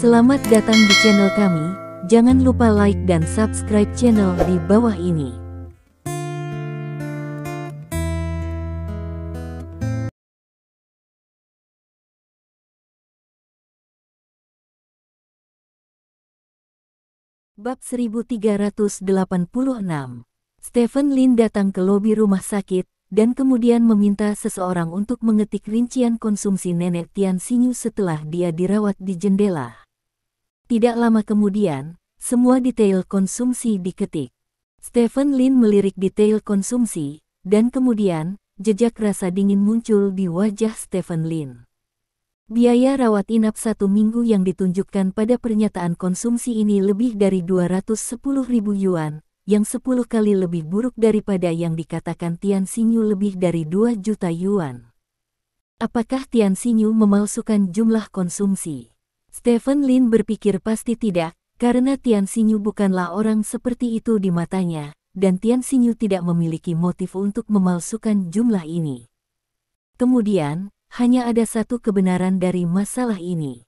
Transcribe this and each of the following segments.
Selamat datang di channel kami, jangan lupa like dan subscribe channel di bawah ini. Bab 1386. Stephen Lin datang ke lobi rumah sakit, dan kemudian meminta seseorang untuk mengetik rincian konsumsi nenek Tian Xinyu setelah dia dirawat di jendela. Tidak lama kemudian, semua detail konsumsi diketik. Stephen Lin melirik detail konsumsi, dan kemudian, jejak rasa dingin muncul di wajah Stephen Lin. Biaya rawat inap 1 minggu yang ditunjukkan pada pernyataan konsumsi ini lebih dari 210.000 yuan, yang 10 kali lebih buruk daripada yang dikatakan Tian Xinyu lebih dari 2 juta yuan. Apakah Tian Xinyu memalsukan jumlah konsumsi? Stephen Lin berpikir pasti tidak, karena Tian Xinyu bukanlah orang seperti itu di matanya, dan Tian Xinyu tidak memiliki motif untuk memalsukan jumlah ini. Kemudian, hanya ada satu kebenaran dari masalah ini.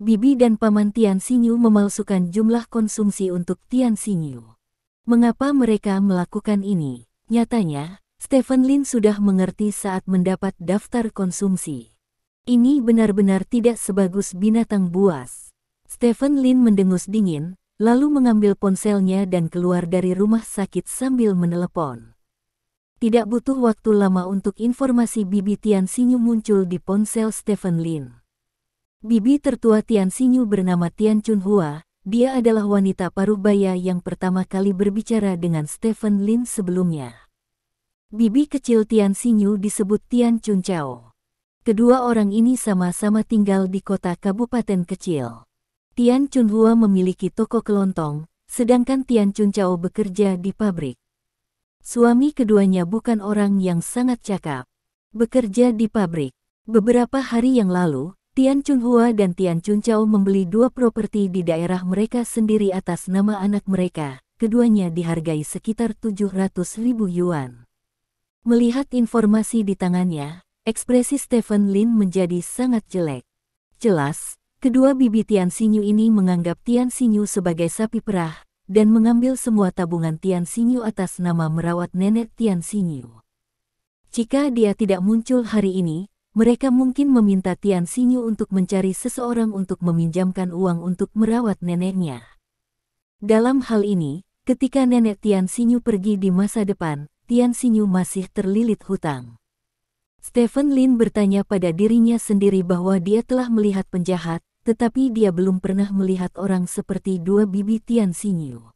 Bibi dan paman Tian Xinyu memalsukan jumlah konsumsi untuk Tian Xinyu. Mengapa mereka melakukan ini? Nyatanya, Stephen Lin sudah mengerti saat mendapat daftar konsumsi. Ini benar-benar tidak sebagus binatang buas. Stephen Lin mendengus dingin, lalu mengambil ponselnya dan keluar dari rumah sakit sambil menelepon. Tidak butuh waktu lama untuk informasi Bibi Tian Xinyu muncul di ponsel Stephen Lin. Bibi tertua Tian Xinyu bernama Tian Chunhua, dia adalah wanita paruh baya yang pertama kali berbicara dengan Stephen Lin sebelumnya. Bibi kecil Tian Xinyu disebut Tian Chunchao. Kedua orang ini sama-sama tinggal di kota kabupaten kecil. Tian Chunhua memiliki toko kelontong, sedangkan Tian Chunchao bekerja di pabrik. Suami keduanya bukan orang yang sangat cakap. Bekerja di pabrik. Beberapa hari yang lalu, Tian Chunhua dan Tian Chunchao membeli 2 properti di daerah mereka sendiri atas nama anak mereka. Keduanya dihargai sekitar 700.000 yuan. Melihat informasi di tangannya, ekspresi Stephen Lin menjadi sangat jelek. Jelas, kedua bibi Tian Xinyu ini menganggap Tian Xinyu sebagai sapi perah, dan mengambil semua tabungan Tian Xinyu atas nama merawat nenek Tian Xinyu. Jika dia tidak muncul hari ini, mereka mungkin meminta Tian Xinyu untuk mencari seseorang untuk meminjamkan uang untuk merawat neneknya. Dalam hal ini, ketika nenek Tian Xinyu pergi di masa depan, Tian Xinyu masih terlilit hutang. Stephen Lin bertanya pada dirinya sendiri bahwa dia telah melihat penjahat, tetapi dia belum pernah melihat orang seperti dua bibi Tian Xinyu.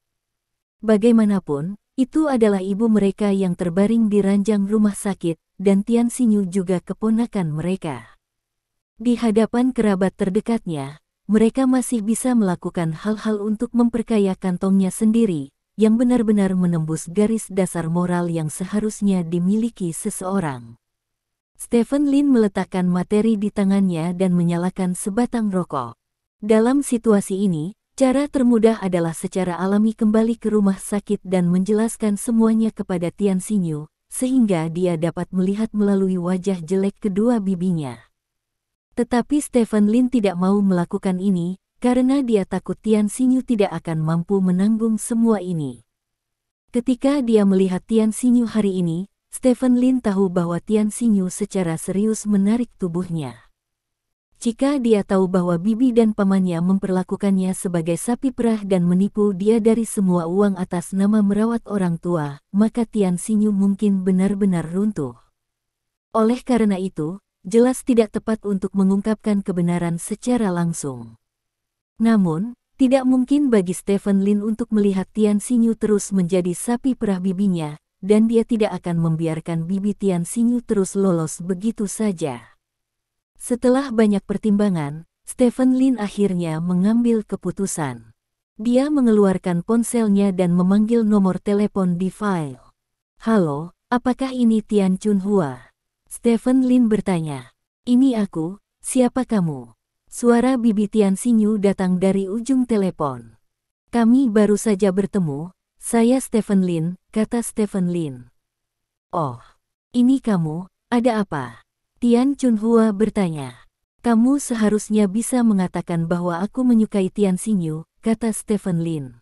Bagaimanapun, itu adalah ibu mereka yang terbaring di ranjang rumah sakit, dan Tian Xinyu juga keponakan mereka. Di hadapan kerabat terdekatnya, mereka masih bisa melakukan hal-hal untuk memperkaya kantongnya sendiri, yang benar-benar menembus garis dasar moral yang seharusnya dimiliki seseorang. Stephen Lin meletakkan materi di tangannya dan menyalakan sebatang rokok. Dalam situasi ini, cara termudah adalah secara alami kembali ke rumah sakit dan menjelaskan semuanya kepada Tian Xinyu, sehingga dia dapat melihat melalui wajah jelek kedua bibinya. Tetapi Stephen Lin tidak mau melakukan ini, karena dia takut Tian Xinyu tidak akan mampu menanggung semua ini. Ketika dia melihat Tian Xinyu hari ini, Stephen Lin tahu bahwa Tian Xinyu secara serius menarik tubuhnya. Jika dia tahu bahwa bibi dan pamannya memperlakukannya sebagai sapi perah dan menipu dia dari semua uang atas nama merawat orang tua, maka Tian Xinyu mungkin benar-benar runtuh. Oleh karena itu, jelas tidak tepat untuk mengungkapkan kebenaran secara langsung. Namun, tidak mungkin bagi Stephen Lin untuk melihat Tian Xinyu terus menjadi sapi perah bibinya, dan dia tidak akan membiarkan bibi Tian Xinyu terus lolos begitu saja. Setelah banyak pertimbangan, Stephen Lin akhirnya mengambil keputusan. Dia mengeluarkan ponselnya dan memanggil nomor telepon di file. "Halo, apakah ini Tian Chunhua?" Stephen Lin bertanya. "Ini aku, siapa kamu?" Suara bibi Tian Xinyu datang dari ujung telepon. "Kami baru saja bertemu. Saya Stephen Lin," kata Stephen Lin. "Oh, ini kamu, ada apa?" Tian Chunhua bertanya. Kamu seharusnya bisa mengatakan bahwa aku menyukai Tian Xinyu, kata Stephen Lin.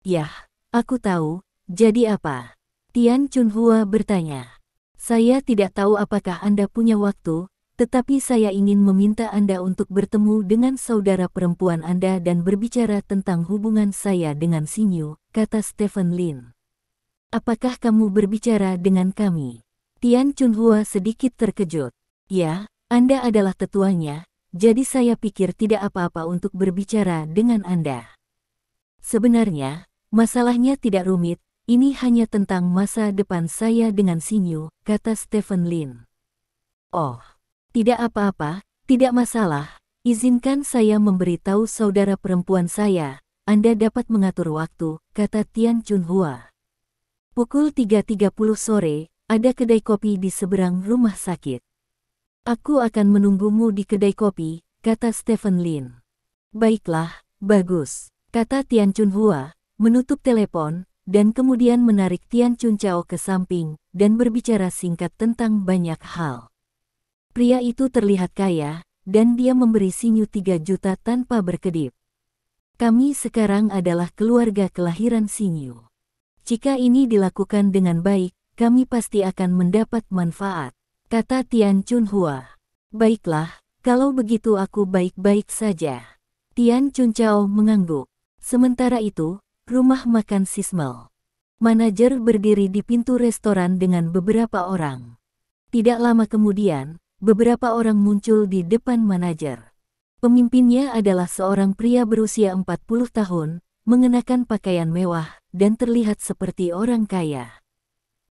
Yah, aku tahu, jadi apa? Tian Chunhua bertanya. Saya tidak tahu apakah Anda punya waktu, tetapi saya ingin meminta Anda untuk bertemu dengan saudara perempuan Anda dan berbicara tentang hubungan saya dengan Xinyu, kata Stephen Lin. Apakah kamu berbicara dengan kami? Tian Chunhua sedikit terkejut. Ya, Anda adalah tetuanya, jadi saya pikir tidak apa-apa untuk berbicara dengan Anda. Sebenarnya, masalahnya tidak rumit, ini hanya tentang masa depan saya dengan Xinyu, kata Stephen Lin. Oh, tidak apa-apa, tidak masalah, izinkan saya memberitahu saudara perempuan saya, Anda dapat mengatur waktu, kata Tian Chunhua. Pukul 3.30 sore, ada kedai kopi di seberang rumah sakit. Aku akan menunggumu di kedai kopi, kata Stephen Lin. Baiklah, bagus, kata Tian Chunhua, menutup telepon, dan kemudian menarik Tian Chunchao ke samping, dan berbicara singkat tentang banyak hal. Pria itu terlihat kaya, dan dia memberi Xinyu 3 juta tanpa berkedip. Kami sekarang adalah keluarga kelahiran Xinyu. Jika ini dilakukan dengan baik, kami pasti akan mendapat manfaat, kata Tian Chunhua. Baiklah, kalau begitu aku baik-baik saja. Tian Chunchao mengangguk. Sementara itu, rumah makan Sismel. Manajer berdiri di pintu restoran dengan beberapa orang. Tidak lama kemudian, beberapa orang muncul di depan manajer. Pemimpinnya adalah seorang pria berusia 40 tahun, mengenakan pakaian mewah, dan terlihat seperti orang kaya.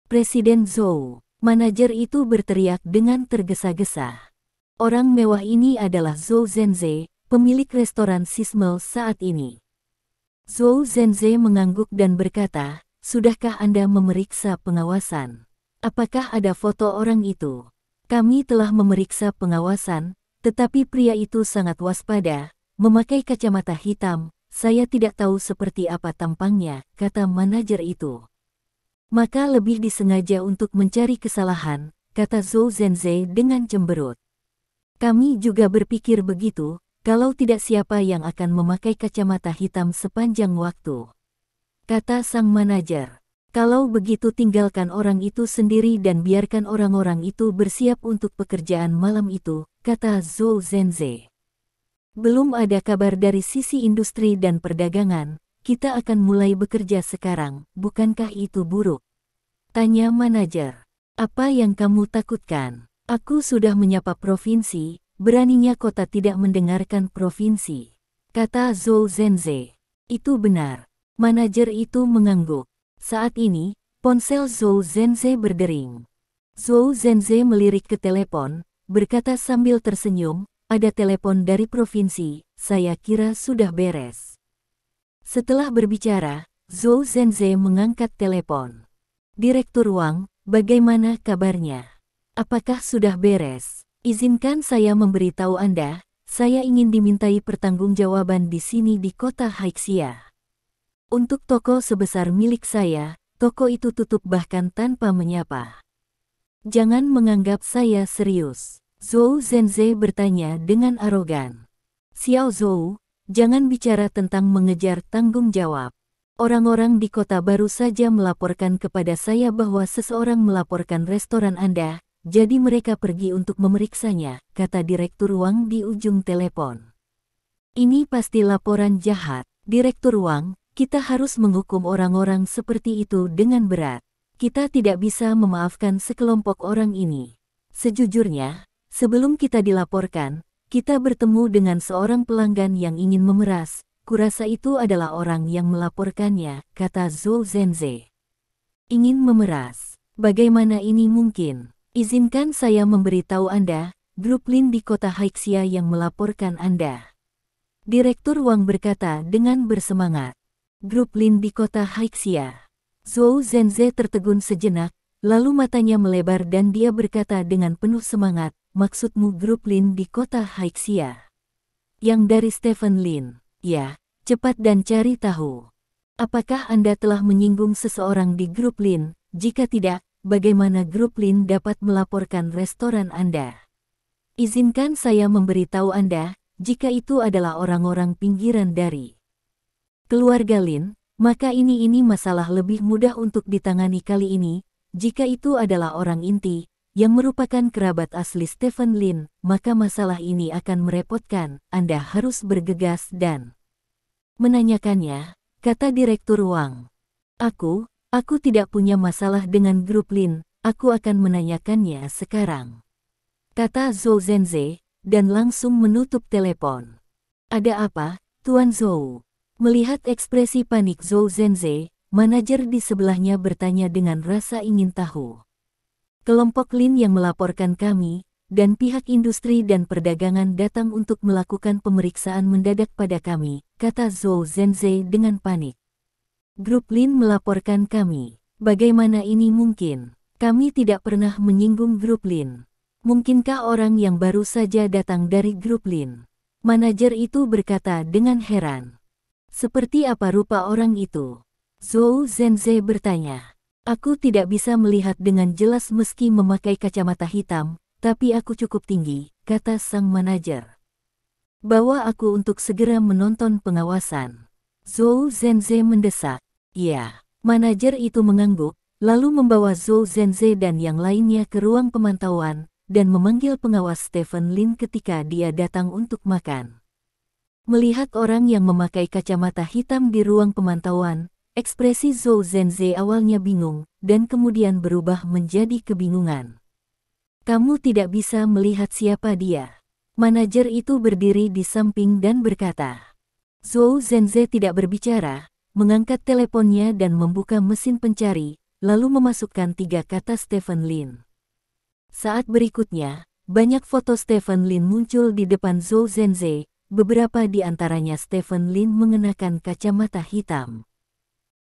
Presiden Zhou, manajer itu berteriak dengan tergesa-gesa. Orang mewah ini adalah Zhou Zhenze, pemilik restoran Sismel saat ini. Zhou Zhenze mengangguk dan berkata, "Sudahkah Anda memeriksa pengawasan? Apakah ada foto orang itu?" "Kami telah memeriksa pengawasan, tetapi pria itu sangat waspada, memakai kacamata hitam, saya tidak tahu seperti apa tampangnya," kata manajer itu. "Maka lebih disengaja untuk mencari kesalahan," kata Zhou Zhenze dengan cemberut. "Kami juga berpikir begitu, kalau tidak siapa yang akan memakai kacamata hitam sepanjang waktu," kata sang manajer. "Kalau begitu tinggalkan orang itu sendiri dan biarkan orang-orang itu bersiap untuk pekerjaan malam itu," kata Zhou Zhenze. "Belum ada kabar dari sisi industri dan perdagangan, kita akan mulai bekerja sekarang, bukankah itu buruk?" tanya manajer. "Apa yang kamu takutkan? Aku sudah menyapa provinsi, beraninya kota tidak mendengarkan provinsi," kata Zhou Zhenze. "Itu benar." Manajer itu mengangguk. Saat ini, ponsel Zhou Zhenze berdering. Zhou Zhenze melirik ke telepon, berkata sambil tersenyum, "Ada telepon dari provinsi, saya kira sudah beres." Setelah berbicara, Zhou Zhenze mengangkat telepon. "Direktur Wang, bagaimana kabarnya? Apakah sudah beres? Izinkan saya memberitahu Anda, saya ingin dimintai pertanggungjawaban di sini di kota Haixia. Untuk toko sebesar milik saya, toko itu tutup bahkan tanpa menyapa. Jangan menganggap saya serius." Zhou Zhenze bertanya dengan arogan. "Xiao Zhou, jangan bicara tentang mengejar tanggung jawab. Orang-orang di kota baru saja melaporkan kepada saya bahwa seseorang melaporkan restoran Anda, jadi mereka pergi untuk memeriksanya," kata Direktur Wang di ujung telepon. "Ini pasti laporan jahat. Direktur Wang, kita harus menghukum orang-orang seperti itu dengan berat. Kita tidak bisa memaafkan sekelompok orang ini. Sejujurnya, sebelum kita dilaporkan, kita bertemu dengan seorang pelanggan yang ingin memeras. Kurasa itu adalah orang yang melaporkannya," kata Zhou Zhenze. "Ingin memeras? Bagaimana ini mungkin? Izinkan saya memberitahu Anda, grup Lin di kota Haixia yang melaporkan Anda." Direktur Wang berkata dengan bersemangat. "Grup Lin di kota Haixia." Zhou Zhenze tertegun sejenak, lalu matanya melebar dan dia berkata dengan penuh semangat, "Maksudmu grup Lin di kota Haixia? Yang dari Stephen Lin?" "Ya, cepat dan cari tahu. Apakah Anda telah menyinggung seseorang di grup Lin? Jika tidak, bagaimana grup Lin dapat melaporkan restoran Anda?" Izinkan saya memberitahu Anda, jika itu adalah orang-orang pinggiran dari keluarga Lin, maka ini masalah lebih mudah untuk ditangani kali ini. Jika itu adalah orang inti, yang merupakan kerabat asli Stephen Lin, maka masalah ini akan merepotkan. Anda harus bergegas dan menanyakannya, kata Direktur Wang. Aku tidak punya masalah dengan grup Lin, aku akan menanyakannya sekarang, kata Zhou Zhenze, dan langsung menutup telepon. Ada apa, Tuan Zhou? Melihat ekspresi panik Zhou Zhenze, manajer di sebelahnya bertanya dengan rasa ingin tahu. Kelompok Lin yang melaporkan kami, dan pihak industri dan perdagangan datang untuk melakukan pemeriksaan mendadak pada kami, kata Zhou Zhenze dengan panik. Grup Lin melaporkan kami. Bagaimana ini mungkin? Kami tidak pernah menyinggung grup Lin. Mungkinkah orang yang baru saja datang dari grup Lin? Manajer itu berkata dengan heran. Seperti apa rupa orang itu? Zhou Zhenze bertanya. Aku tidak bisa melihat dengan jelas meski memakai kacamata hitam, tapi aku cukup tinggi, kata sang manajer. Bawa aku untuk segera menonton pengawasan. Zhou Zhenze mendesak. Ya, manajer itu mengangguk, lalu membawa Zhou Zhenze dan yang lainnya ke ruang pemantauan, dan memanggil pengawas Stephen Lin ketika dia datang untuk makan. Melihat orang yang memakai kacamata hitam di ruang pemantauan, ekspresi Zhou Zhenze awalnya bingung, dan kemudian berubah menjadi kebingungan. Kamu tidak bisa melihat siapa dia. Manajer itu berdiri di samping dan berkata. Zhou Zhenze tidak berbicara, mengangkat teleponnya dan membuka mesin pencari, lalu memasukkan 3 kata Stephen Lin. Saat berikutnya, banyak foto Stephen Lin muncul di depan Zhou Zhenze, beberapa di antaranya Stephen Lin mengenakan kacamata hitam.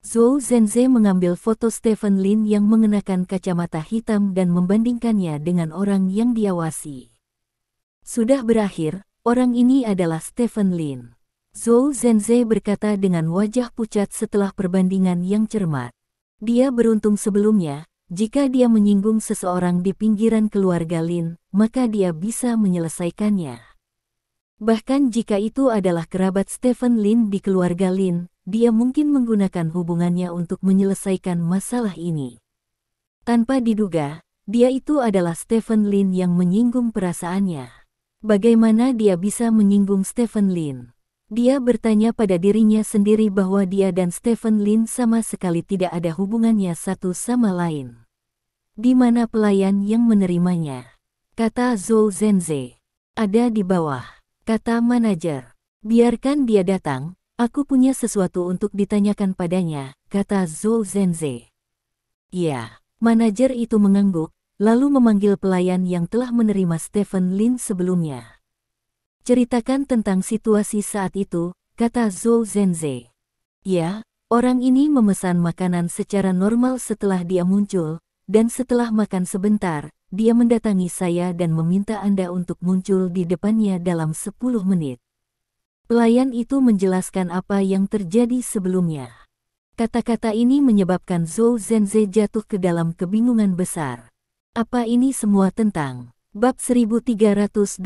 Zhou Zhenze mengambil foto Stephen Lin yang mengenakan kacamata hitam dan membandingkannya dengan orang yang diawasi. Sudah berakhir, orang ini adalah Stephen Lin. Zhou Zhenze berkata dengan wajah pucat setelah perbandingan yang cermat. Dia beruntung sebelumnya. Jika dia menyinggung seseorang di pinggiran keluarga Lin, maka dia bisa menyelesaikannya. Bahkan jika itu adalah kerabat Stephen Lin di keluarga Lin, dia mungkin menggunakan hubungannya untuk menyelesaikan masalah ini. Tanpa diduga, dia itu adalah Stephen Lin yang menyinggung perasaannya. Bagaimana dia bisa menyinggung Stephen Lin? Dia bertanya pada dirinya sendiri bahwa dia dan Stephen Lin sama sekali tidak ada hubungannya satu sama lain. Di mana pelayan yang menerimanya? Kata Zhou Zhenze. Ada di bawah, kata manajer. Biarkan dia datang, aku punya sesuatu untuk ditanyakan padanya, kata Zhou Zhenze. Ya, manajer itu mengangguk, lalu memanggil pelayan yang telah menerima Stephen Lin sebelumnya. Ceritakan tentang situasi saat itu, kata Zhou Zhenze. Ya, orang ini memesan makanan secara normal setelah dia muncul, dan setelah makan sebentar, dia mendatangi saya dan meminta Anda untuk muncul di depannya dalam 10 menit. Pelayan itu menjelaskan apa yang terjadi sebelumnya. Kata-kata ini menyebabkan Zhou Zhenze jatuh ke dalam kebingungan besar. Apa ini semua tentang? Bab 1387.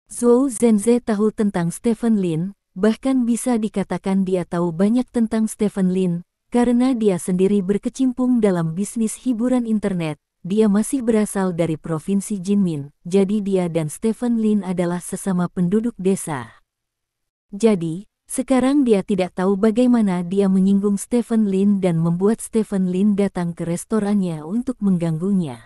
Zhou Zhenze tahu tentang Stephen Lin, bahkan bisa dikatakan dia tahu banyak tentang Stephen Lin, karena dia sendiri berkecimpung dalam bisnis hiburan internet. Dia masih berasal dari Provinsi Jinmin, jadi dia dan Stephen Lin adalah sesama penduduk desa. Jadi, sekarang dia tidak tahu bagaimana dia menyinggung Stephen Lin dan membuat Stephen Lin datang ke restorannya untuk mengganggunya.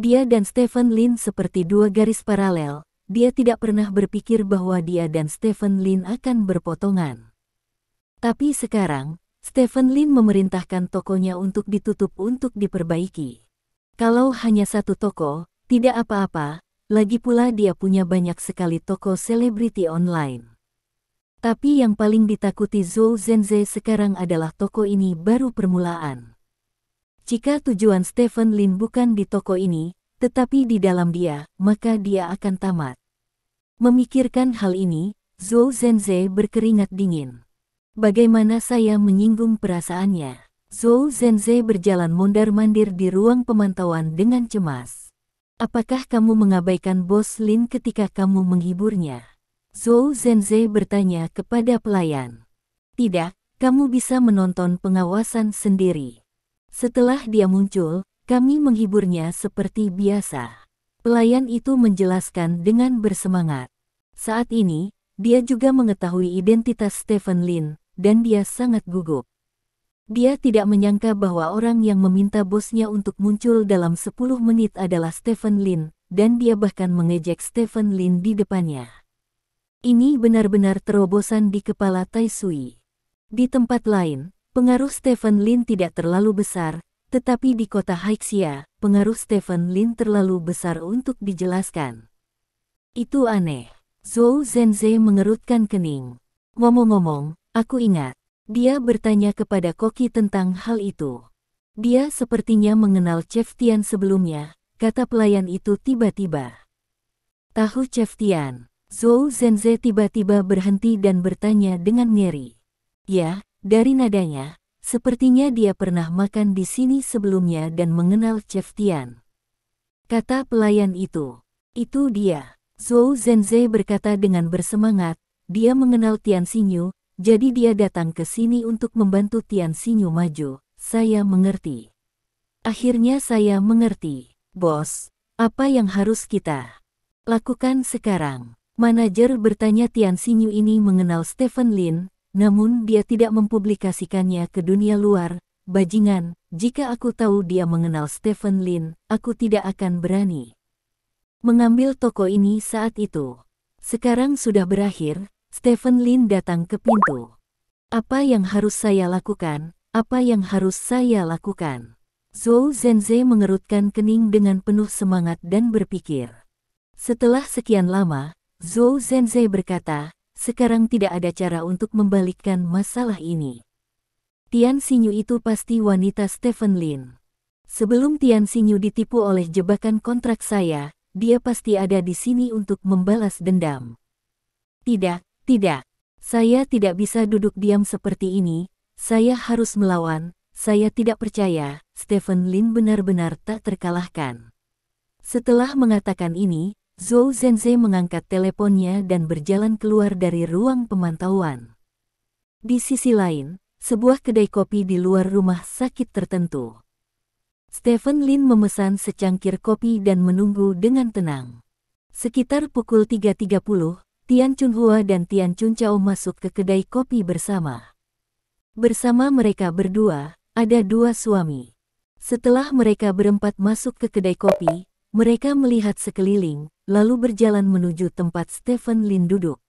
Dia dan Stephen Lin seperti 2 garis paralel. Dia tidak pernah berpikir bahwa dia dan Stephen Lin akan berpotongan. Tapi sekarang, Stephen Lin memerintahkan tokonya untuk ditutup untuk diperbaiki. Kalau hanya satu toko, tidak apa-apa, lagi pula dia punya banyak sekali toko selebriti online. Tapi yang paling ditakuti Zhou Zhenze sekarang adalah toko ini baru permulaan. Jika tujuan Stephen Lin bukan di toko ini, tetapi di dalam dia, maka dia akan tamat. Memikirkan hal ini, Zhou Zhenze berkeringat dingin. Bagaimana saya menyinggung perasaannya? Zhou Zhenze berjalan mondar-mandir di ruang pemantauan dengan cemas. Apakah kamu mengabaikan Bos Lin ketika kamu menghiburnya? Zhou Zhenze bertanya kepada pelayan. Tidak, kamu bisa menonton pengawasan sendiri. Setelah dia muncul, kami menghiburnya seperti biasa. Pelayan itu menjelaskan dengan bersemangat. Saat ini, dia juga mengetahui identitas Stephen Lin, dan dia sangat gugup. Dia tidak menyangka bahwa orang yang meminta bosnya untuk muncul dalam 10 menit adalah Stephen Lin, dan dia bahkan mengejek Stephen Lin di depannya. Ini benar-benar terobosan di kepala Tai Sui. Di tempat lain, pengaruh Stephen Lin tidak terlalu besar, tetapi di kota Haixia, pengaruh Stephen Lin terlalu besar untuk dijelaskan. Itu aneh. Zhou Zhenze mengerutkan kening. Ngomong-ngomong, aku ingat. Dia bertanya kepada Koki tentang hal itu. Dia sepertinya mengenal Chef Tian sebelumnya, kata pelayan itu tiba-tiba. Tahu Chef Tian? Zhou Zhenze tiba-tiba berhenti dan bertanya dengan ngeri. Ya, dari nadanya, sepertinya dia pernah makan di sini sebelumnya dan mengenal Chef Tian. Kata pelayan itu. Itu dia. Zhou Zhenze berkata dengan bersemangat, dia mengenal Tian Xinyu. Jadi dia datang ke sini untuk membantu Tian Xinyu maju. Saya mengerti. Akhirnya saya mengerti. Bos, apa yang harus kita lakukan sekarang? Manajer bertanya. Tian Xinyu ini mengenal Stephen Lin, namun dia tidak mempublikasikannya ke dunia luar. Bajingan, jika aku tahu dia mengenal Stephen Lin, aku tidak akan berani mengambil toko ini saat itu. Sekarang sudah berakhir. Stephen Lin datang ke pintu. Apa yang harus saya lakukan? Apa yang harus saya lakukan? Zhou Zhenze mengerutkan kening dengan penuh semangat dan berpikir. Setelah sekian lama, Zhou Zhenze berkata, sekarang tidak ada cara untuk membalikkan masalah ini. Tian Xinyu itu pasti wanita Stephen Lin. Sebelum Tian Xinyu ditipu oleh jebakan kontrak saya, dia pasti ada di sini untuk membalas dendam. Tidak. Tidak, saya tidak bisa duduk diam seperti ini, saya harus melawan, saya tidak percaya, Stephen Lin benar-benar tak terkalahkan. Setelah mengatakan ini, Zhou Zhenze mengangkat teleponnya dan berjalan keluar dari ruang pemantauan. Di sisi lain, sebuah kedai kopi di luar rumah sakit tertentu. Stephen Lin memesan secangkir kopi dan menunggu dengan tenang. Sekitar pukul 3.30, Tian Chunhua dan Tian Chunchao masuk ke kedai kopi bersama. Bersama mereka berdua, ada dua suami. Setelah mereka berempat masuk ke kedai kopi, mereka melihat sekeliling, lalu berjalan menuju tempat Stephen Lin duduk.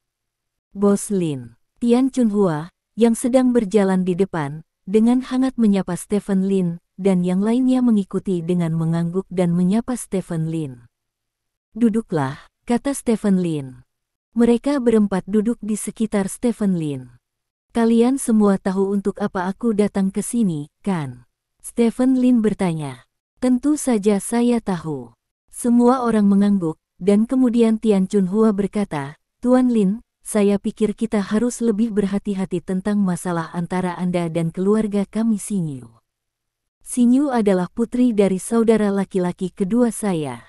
Bos Lin, Tian Chunhua, yang sedang berjalan di depan, dengan hangat menyapa Stephen Lin, dan yang lainnya mengikuti dengan mengangguk dan menyapa Stephen Lin. Duduklah, kata Stephen Lin. Mereka berempat duduk di sekitar Stephen Lin. Kalian semua tahu untuk apa aku datang ke sini, kan? Stephen Lin bertanya. Tentu saja saya tahu. Semua orang mengangguk, dan kemudian Tian Chunhua berkata, Tuan Lin, saya pikir kita harus lebih berhati-hati tentang masalah antara Anda dan keluarga kami Xinyu. Xinyu adalah putri dari saudara laki-laki kedua saya.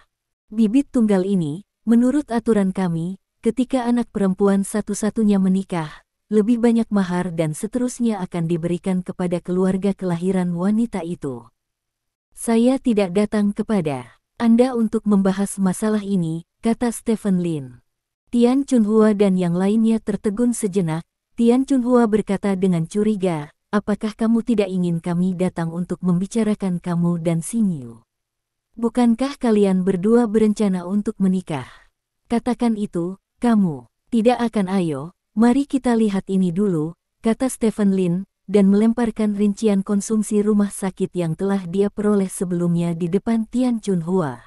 Bibit tunggal ini, menurut aturan kami, ketika anak perempuan satu-satunya menikah, lebih banyak mahar dan seterusnya akan diberikan kepada keluarga kelahiran wanita itu. Saya tidak datang kepada Anda untuk membahas masalah ini, kata Stephen Lin. Tian Chunhua dan yang lainnya tertegun sejenak. Tian Chunhua berkata dengan curiga, apakah kamu tidak ingin kami datang untuk membicarakan kamu dan Xinyu? Bukankah kalian berdua berencana untuk menikah? Katakan itu. Kamu tidak akan. Ayo, mari kita lihat ini dulu, kata Stephen Lin, dan melemparkan rincian konsumsi rumah sakit yang telah dia peroleh sebelumnya di depan Tian Chunhua.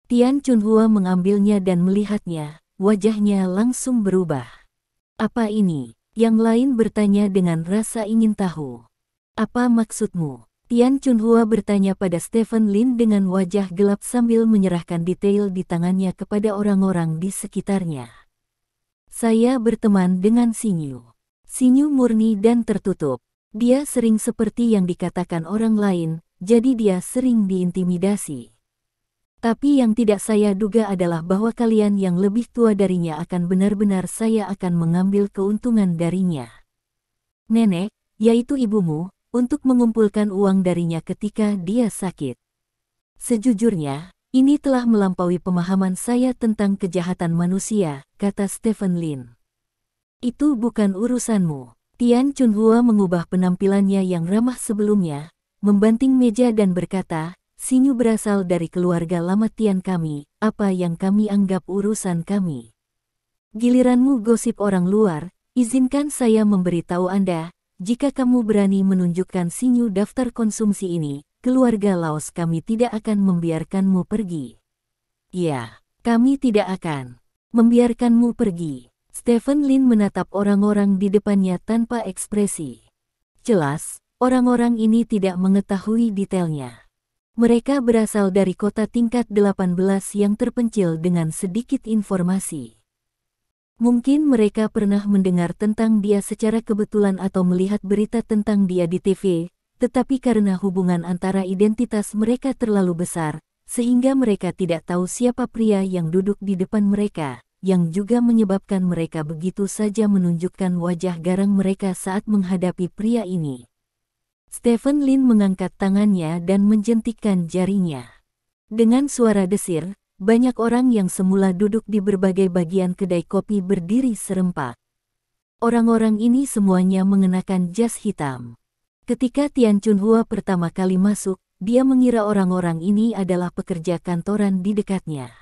Tian Chunhua mengambilnya dan melihatnya, wajahnya langsung berubah. Apa ini? Yang lain bertanya dengan rasa ingin tahu. Apa maksudmu? Tian Chunhua bertanya pada Stephen Lin dengan wajah gelap sambil menyerahkan detail di tangannya kepada orang-orang di sekitarnya. Saya berteman dengan Xinyu. Xinyu murni dan tertutup. Dia sering seperti yang dikatakan orang lain, jadi dia sering diintimidasi. Tapi yang tidak saya duga adalah bahwa kalian yang lebih tua darinya akan benar-benar saya akan mengambil keuntungan darinya. Nenek, yaitu ibumu, untuk mengumpulkan uang darinya ketika dia sakit. Sejujurnya, ini telah melampaui pemahaman saya tentang kejahatan manusia, kata Stephen Lin. Itu bukan urusanmu. Tian Chunhua mengubah penampilannya yang ramah sebelumnya, membanting meja dan berkata, Xinyu berasal dari keluarga lama Tian kami, apa yang kami anggap urusan kami. Giliranmu gosip orang luar, izinkan saya memberitahu Anda, jika kamu berani menunjukkan Xinyu daftar konsumsi ini, keluarga Laos kami tidak akan membiarkanmu pergi. Ya, kami tidak akan membiarkanmu pergi. Stephen Lin menatap orang-orang di depannya tanpa ekspresi. Jelas, orang-orang ini tidak mengetahui detailnya. Mereka berasal dari kota tingkat 18 yang terpencil dengan sedikit informasi. Mungkin mereka pernah mendengar tentang dia secara kebetulan atau melihat berita tentang dia di TV, tetapi karena hubungan antara identitas mereka terlalu besar, sehingga mereka tidak tahu siapa pria yang duduk di depan mereka, yang juga menyebabkan mereka begitu saja menunjukkan wajah garang mereka saat menghadapi pria ini. Stephen Lin mengangkat tangannya dan menjentikkan jarinya. Dengan suara desir, banyak orang yang semula duduk di berbagai bagian kedai kopi berdiri serempak. Orang-orang ini semuanya mengenakan jas hitam. Ketika Tian Chunhua pertama kali masuk, dia mengira orang-orang ini adalah pekerja kantoran di dekatnya.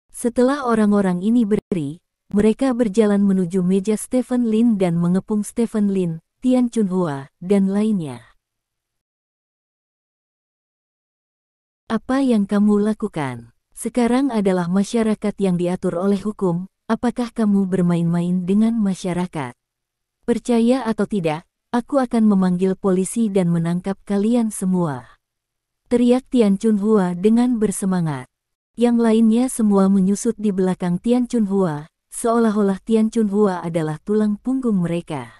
Setelah orang-orang ini berdiri, mereka berjalan menuju meja Stephen Lin dan mengepung Stephen Lin, Tian Chunhua, dan lainnya. Apa yang kamu lakukan? Sekarang adalah masyarakat yang diatur oleh hukum, apakah kamu bermain-main dengan masyarakat? Percaya atau tidak, aku akan memanggil polisi dan menangkap kalian semua. Teriak Tian Chunhua dengan bersemangat. Yang lainnya semua menyusut di belakang Tian Chunhua, seolah-olah Tian Chunhua adalah tulang punggung mereka.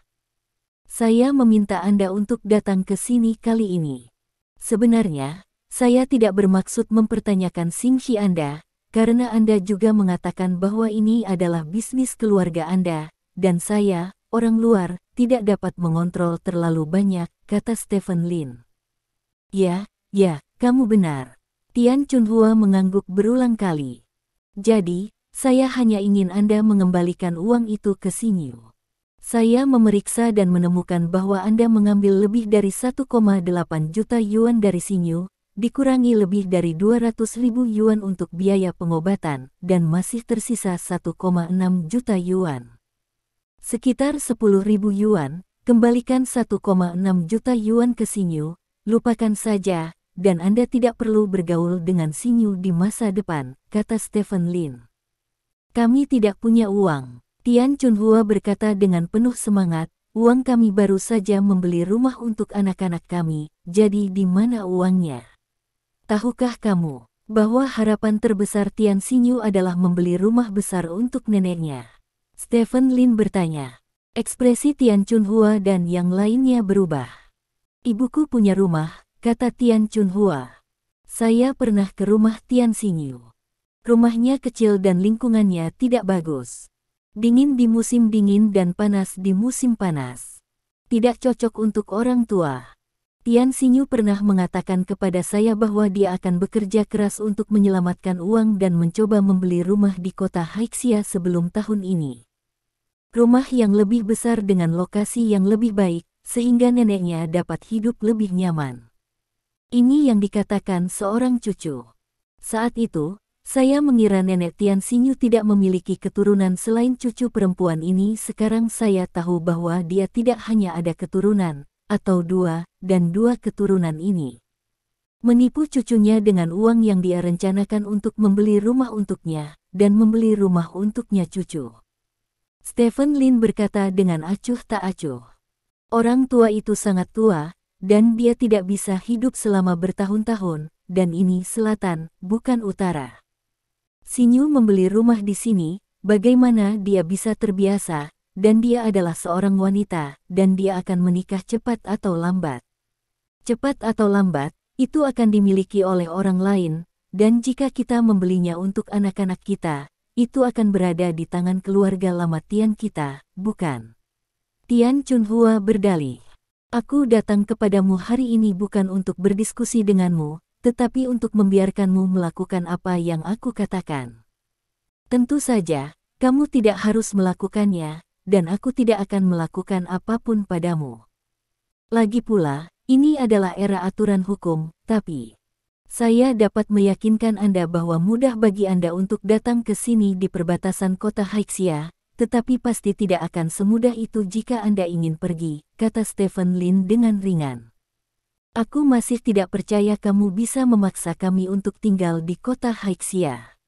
Saya meminta Anda untuk datang ke sini kali ini. Sebenarnya, saya tidak bermaksud mempertanyakan Xingxi Anda, karena Anda juga mengatakan bahwa ini adalah bisnis keluarga Anda, dan saya, orang luar, tidak dapat mengontrol terlalu banyak, kata Stephen Lin. Ya, kamu benar. Tian Chunhua mengangguk berulang kali. Jadi, saya hanya ingin Anda mengembalikan uang itu ke Xinyu. Saya memeriksa dan menemukan bahwa Anda mengambil lebih dari 1,8 juta yuan dari Xinyu, dikurangi lebih dari 200.000 yuan untuk biaya pengobatan, dan masih tersisa 1,6 juta yuan. Sekitar 10.000 yuan, kembalikan 1,6 juta yuan ke Xinyu, lupakan saja, dan Anda tidak perlu bergaul dengan Xinyu di masa depan, kata Stephen Lin. Kami tidak punya uang. Tian Chunhua berkata dengan penuh semangat, uang kami baru saja membeli rumah untuk anak-anak kami, jadi di mana uangnya? Tahukah kamu, bahwa harapan terbesar Tian Xinyu adalah membeli rumah besar untuk neneknya? Stephen Lin bertanya. Ekspresi Tian Chunhua dan yang lainnya berubah. Ibuku punya rumah, kata Tian Chunhua. Saya pernah ke rumah Tian Xinyu. Rumahnya kecil dan lingkungannya tidak bagus. Dingin di musim dingin dan panas di musim panas. Tidak cocok untuk orang tua. Tian Xinyu pernah mengatakan kepada saya bahwa dia akan bekerja keras untuk menyelamatkan uang dan mencoba membeli rumah di kota Haixia sebelum tahun ini. Rumah yang lebih besar dengan lokasi yang lebih baik, sehingga neneknya dapat hidup lebih nyaman. Ini yang dikatakan seorang cucu. Saat itu, saya mengira nenek Tian Xinyu tidak memiliki keturunan selain cucu perempuan ini. Sekarang saya tahu bahwa dia tidak hanya ada keturunan, atau dua keturunan ini. Menipu cucunya dengan uang yang dia rencanakan untuk membeli rumah untuknya, dan membeli rumah untuknya cucu. Stephen Lin berkata dengan acuh tak acuh. Orang tua itu sangat tua, dan dia tidak bisa hidup selama bertahun-tahun, dan ini selatan, bukan utara. Xinyu membeli rumah di sini, bagaimana dia bisa terbiasa, dan dia adalah seorang wanita, dan dia akan menikah cepat atau lambat. Cepat atau lambat, itu akan dimiliki oleh orang lain, dan jika kita membelinya untuk anak-anak kita, itu akan berada di tangan keluarga lama Tian kita, bukan? Tian Chunhua berdalih. Aku datang kepadamu hari ini bukan untuk berdiskusi denganmu, tetapi untuk membiarkanmu melakukan apa yang aku katakan. Tentu saja, kamu tidak harus melakukannya, dan aku tidak akan melakukan apapun padamu. Lagi pula, ini adalah era aturan hukum, tapi saya dapat meyakinkan Anda bahwa mudah bagi Anda untuk datang ke sini di perbatasan kota Haixia, tetapi pasti tidak akan semudah itu jika Anda ingin pergi, kata Stephen Lin dengan ringan. Aku masih tidak percaya kamu bisa memaksa kami untuk tinggal di kota Haixia.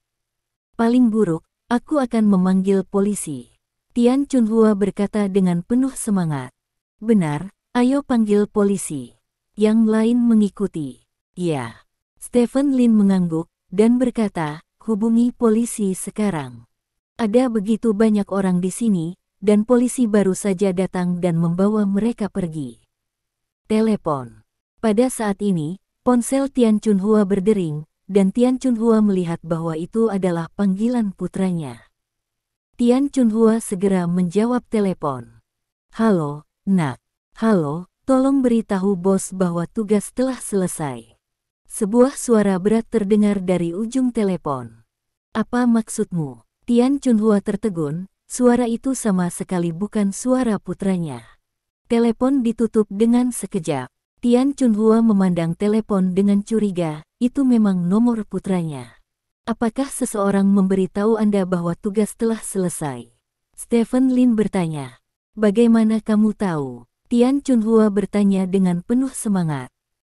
Paling buruk, aku akan memanggil polisi. Tian Chunhua berkata dengan penuh semangat. Benar, ayo panggil polisi. Yang lain mengikuti. Ya. Stephen Lin mengangguk dan berkata, hubungi polisi sekarang. Ada begitu banyak orang di sini, dan polisi baru saja datang dan membawa mereka pergi. Telepon. Pada saat ini, ponsel Tian Chunhua berdering, dan Tian Chunhua melihat bahwa itu adalah panggilan putranya. Tian Chunhua segera menjawab telepon. Halo, Nak. Halo, tolong beritahu bos bahwa tugas telah selesai. Sebuah suara berat terdengar dari ujung telepon. Apa maksudmu? Tian Chunhua tertegun, suara itu sama sekali bukan suara putranya. Telepon ditutup dengan sekejap. Tian Chunhua memandang telepon dengan curiga, itu memang nomor putranya. Apakah seseorang memberitahu Anda bahwa tugas telah selesai? Stephen Lin bertanya. Bagaimana kamu tahu? Tian Chunhua bertanya dengan penuh semangat.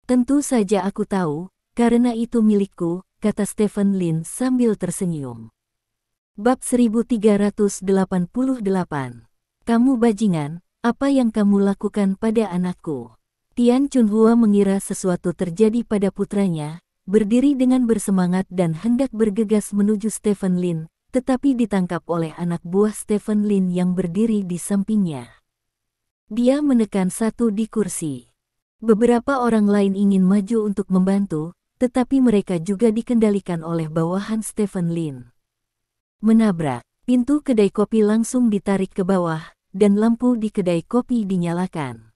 Tentu saja aku tahu, karena itu milikku, kata Stephen Lin sambil tersenyum. Bab 1388. Kamu bajingan, apa yang kamu lakukan pada anakku? Tian Chunhua mengira sesuatu terjadi pada putranya, berdiri dengan bersemangat dan hendak bergegas menuju Stephen Lin, tetapi ditangkap oleh anak buah Stephen Lin yang berdiri di sampingnya. Dia menekan satu di kursi. Beberapa orang lain ingin maju untuk membantu, tetapi mereka juga dikendalikan oleh bawahan Stephen Lin. Menabrak, pintu kedai kopi langsung ditarik ke bawah, dan lampu di kedai kopi dinyalakan.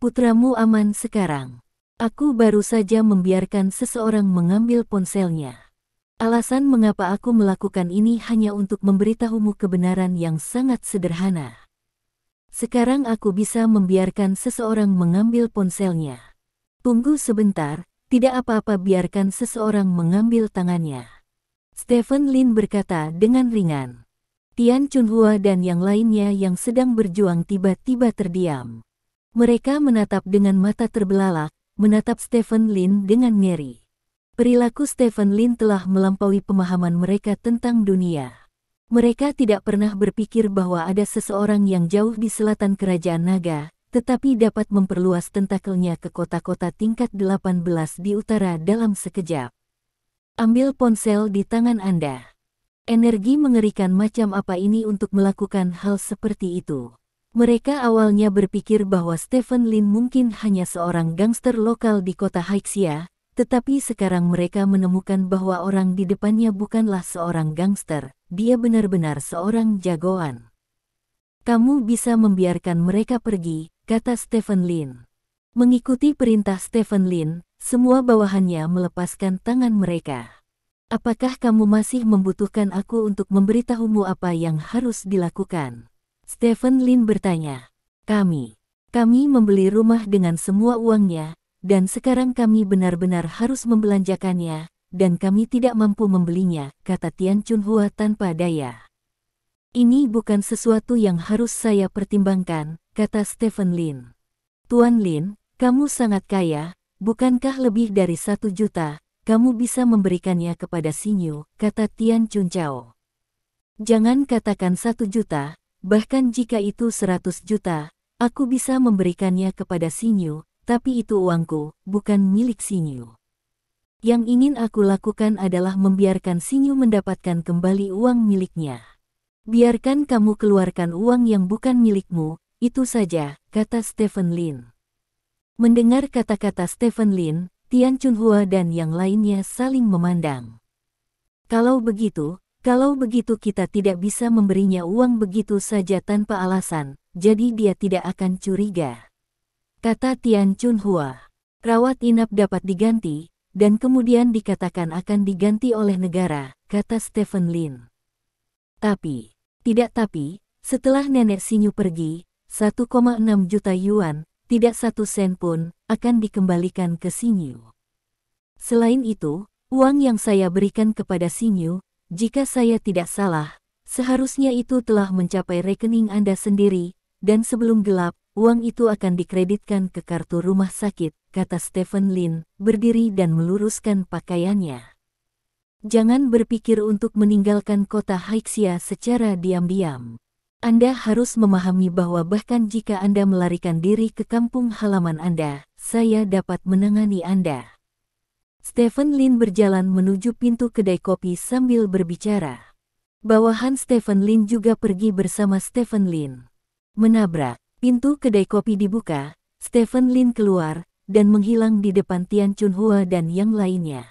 Putramu aman sekarang. Aku baru saja membiarkan seseorang mengambil ponselnya. Alasan mengapa aku melakukan ini hanya untuk memberitahumu kebenaran yang sangat sederhana. Sekarang aku bisa membiarkan seseorang mengambil ponselnya. Tunggu sebentar, tidak apa-apa biarkan seseorang mengambil tangannya. Stephen Lin berkata dengan ringan. Tian Chunhua dan yang lainnya yang sedang berjuang tiba-tiba terdiam. Mereka menatap dengan mata terbelalak, menatap Stephen Lin dengan ngeri. Perilaku Stephen Lin telah melampaui pemahaman mereka tentang dunia. Mereka tidak pernah berpikir bahwa ada seseorang yang jauh di selatan kerajaan naga, tetapi dapat memperluas tentakelnya ke kota-kota tingkat 18 di utara dalam sekejap. Ambil ponsel di tangan Anda. Energi mengerikan macam apa ini untuk melakukan hal seperti itu? Mereka awalnya berpikir bahwa Stephen Lin mungkin hanya seorang gangster lokal di kota Haixia, tetapi sekarang mereka menemukan bahwa orang di depannya bukanlah seorang gangster, dia benar-benar seorang jagoan. Kamu bisa membiarkan mereka pergi, kata Stephen Lin. Mengikuti perintah Stephen Lin, semua bawahannya melepaskan tangan mereka. Apakah kamu masih membutuhkan aku untuk memberitahumu apa yang harus dilakukan? Stephen Lin bertanya. Kami membeli rumah dengan semua uangnya, dan sekarang kami benar-benar harus membelanjakannya, dan kami tidak mampu membelinya, kata Tian Chunhua tanpa daya. Ini bukan sesuatu yang harus saya pertimbangkan, kata Stephen Lin. Tuan Lin, kamu sangat kaya, bukankah lebih dari 1 juta, kamu bisa memberikannya kepada Xinyu, kata Tian Chunchao. Jangan katakan 1 juta, bahkan jika itu 100 juta, aku bisa memberikannya kepada Xinyu, tapi itu uangku, bukan milik Xinyu. Yang ingin aku lakukan adalah membiarkan Xinyu mendapatkan kembali uang miliknya. Biarkan kamu keluarkan uang yang bukan milikmu, itu saja, kata Stephen Lin. Mendengar kata-kata Stephen Lin, Tian Chunhua dan yang lainnya saling memandang. Kalau begitu kita tidak bisa memberinya uang begitu saja tanpa alasan, jadi dia tidak akan curiga. Kata Tian Chunhua. Rawat inap dapat diganti, dan kemudian dikatakan akan diganti oleh negara, kata Stephen Lin. Tapi, setelah nenek Sinyu pergi, 1,6 juta yuan, tidak 1 sen pun, akan dikembalikan ke Sinyu. Selain itu, uang yang saya berikan kepada Sinyu, jika saya tidak salah, seharusnya itu telah mencapai rekening Anda sendiri, dan sebelum gelap, uang itu akan dikreditkan ke kartu rumah sakit, kata Stephen Lin, berdiri dan meluruskan pakaiannya. Jangan berpikir untuk meninggalkan kota Haixia secara diam-diam. Anda harus memahami bahwa bahkan jika Anda melarikan diri ke kampung halaman Anda, saya dapat menangani Anda. Stephen Lin berjalan menuju pintu kedai kopi sambil berbicara. Bawahan Stephen Lin juga pergi bersama Stephen Lin. Menabrak, pintu kedai kopi dibuka, Stephen Lin keluar, dan menghilang di depan Tian Chunhua dan yang lainnya.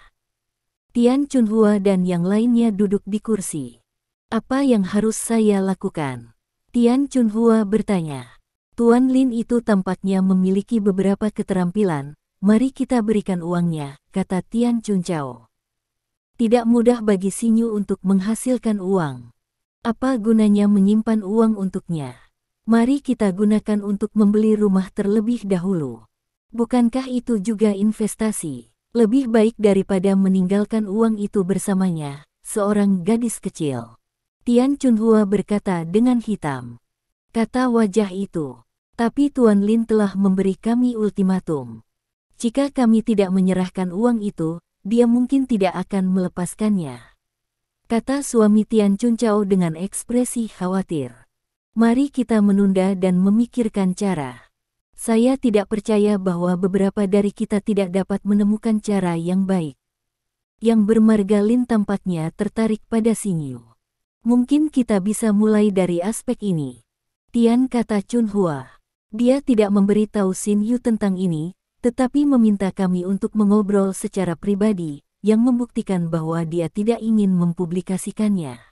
Tian Chunhua dan yang lainnya duduk di kursi. Apa yang harus saya lakukan? Tian Chunhua bertanya. Tuan Lin itu tampaknya memiliki beberapa keterampilan, mari kita berikan uangnya, kata Tian Chunchao. Tidak mudah bagi Sinyu untuk menghasilkan uang. Apa gunanya menyimpan uang untuknya? Mari kita gunakan untuk membeli rumah terlebih dahulu. Bukankah itu juga investasi? Lebih baik daripada meninggalkan uang itu bersamanya, seorang gadis kecil. Tian Chunhua berkata dengan hitam. Kata wajah itu. Tapi Tuan Lin telah memberi kami ultimatum. Jika kami tidak menyerahkan uang itu, dia mungkin tidak akan melepaskannya. Kata suami Tian Chunchao dengan ekspresi khawatir. Mari kita menunda dan memikirkan cara. Saya tidak percaya bahwa beberapa dari kita tidak dapat menemukan cara yang baik. Yang bermarga Lin tampaknya tertarik pada Sinyu. Mungkin kita bisa mulai dari aspek ini. Tian, kata Chunhua. Dia tidak memberitahu Sinyu tentang ini, tetapi meminta kami untuk mengobrol secara pribadi, yang membuktikan bahwa dia tidak ingin mempublikasikannya.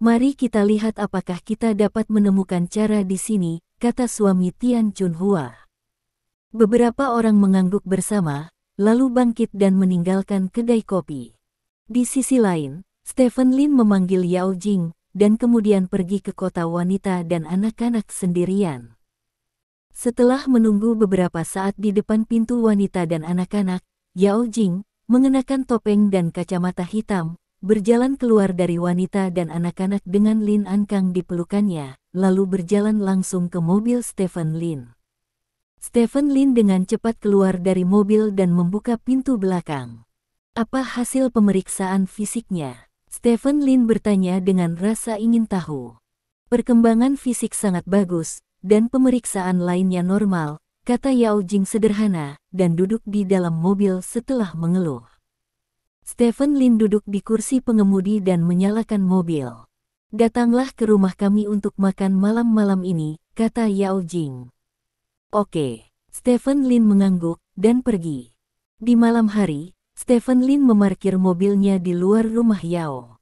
Mari kita lihat apakah kita dapat menemukan cara di sini, kata suami Tian Chunhua. Beberapa orang mengangguk bersama, lalu bangkit dan meninggalkan kedai kopi. Di sisi lain, Stephen Lin memanggil Yao Jing, dan kemudian pergi ke kota wanita dan anak-anak sendirian. Setelah menunggu beberapa saat di depan pintu wanita dan anak-anak, Yao Jing, mengenakan topeng dan kacamata hitam, berjalan keluar dari wanita dan anak-anak dengan Lin Ankang di pelukannya, lalu berjalan langsung ke mobil Stephen Lin. Stephen Lin dengan cepat keluar dari mobil dan membuka pintu belakang. Apa hasil pemeriksaan fisiknya? Stephen Lin bertanya dengan rasa ingin tahu. Perkembangan fisik sangat bagus, dan pemeriksaan lainnya normal, kata Yao Jing sederhana, dan duduk di dalam mobil setelah mengeluh. Stephen Lin duduk di kursi pengemudi dan menyalakan mobil. Datanglah ke rumah kami untuk makan malam-malam ini, kata Yao Jing. Oke, Stephen Lin mengangguk, dan pergi. Di malam hari, Stephen Lin memarkir mobilnya di luar rumah Yao.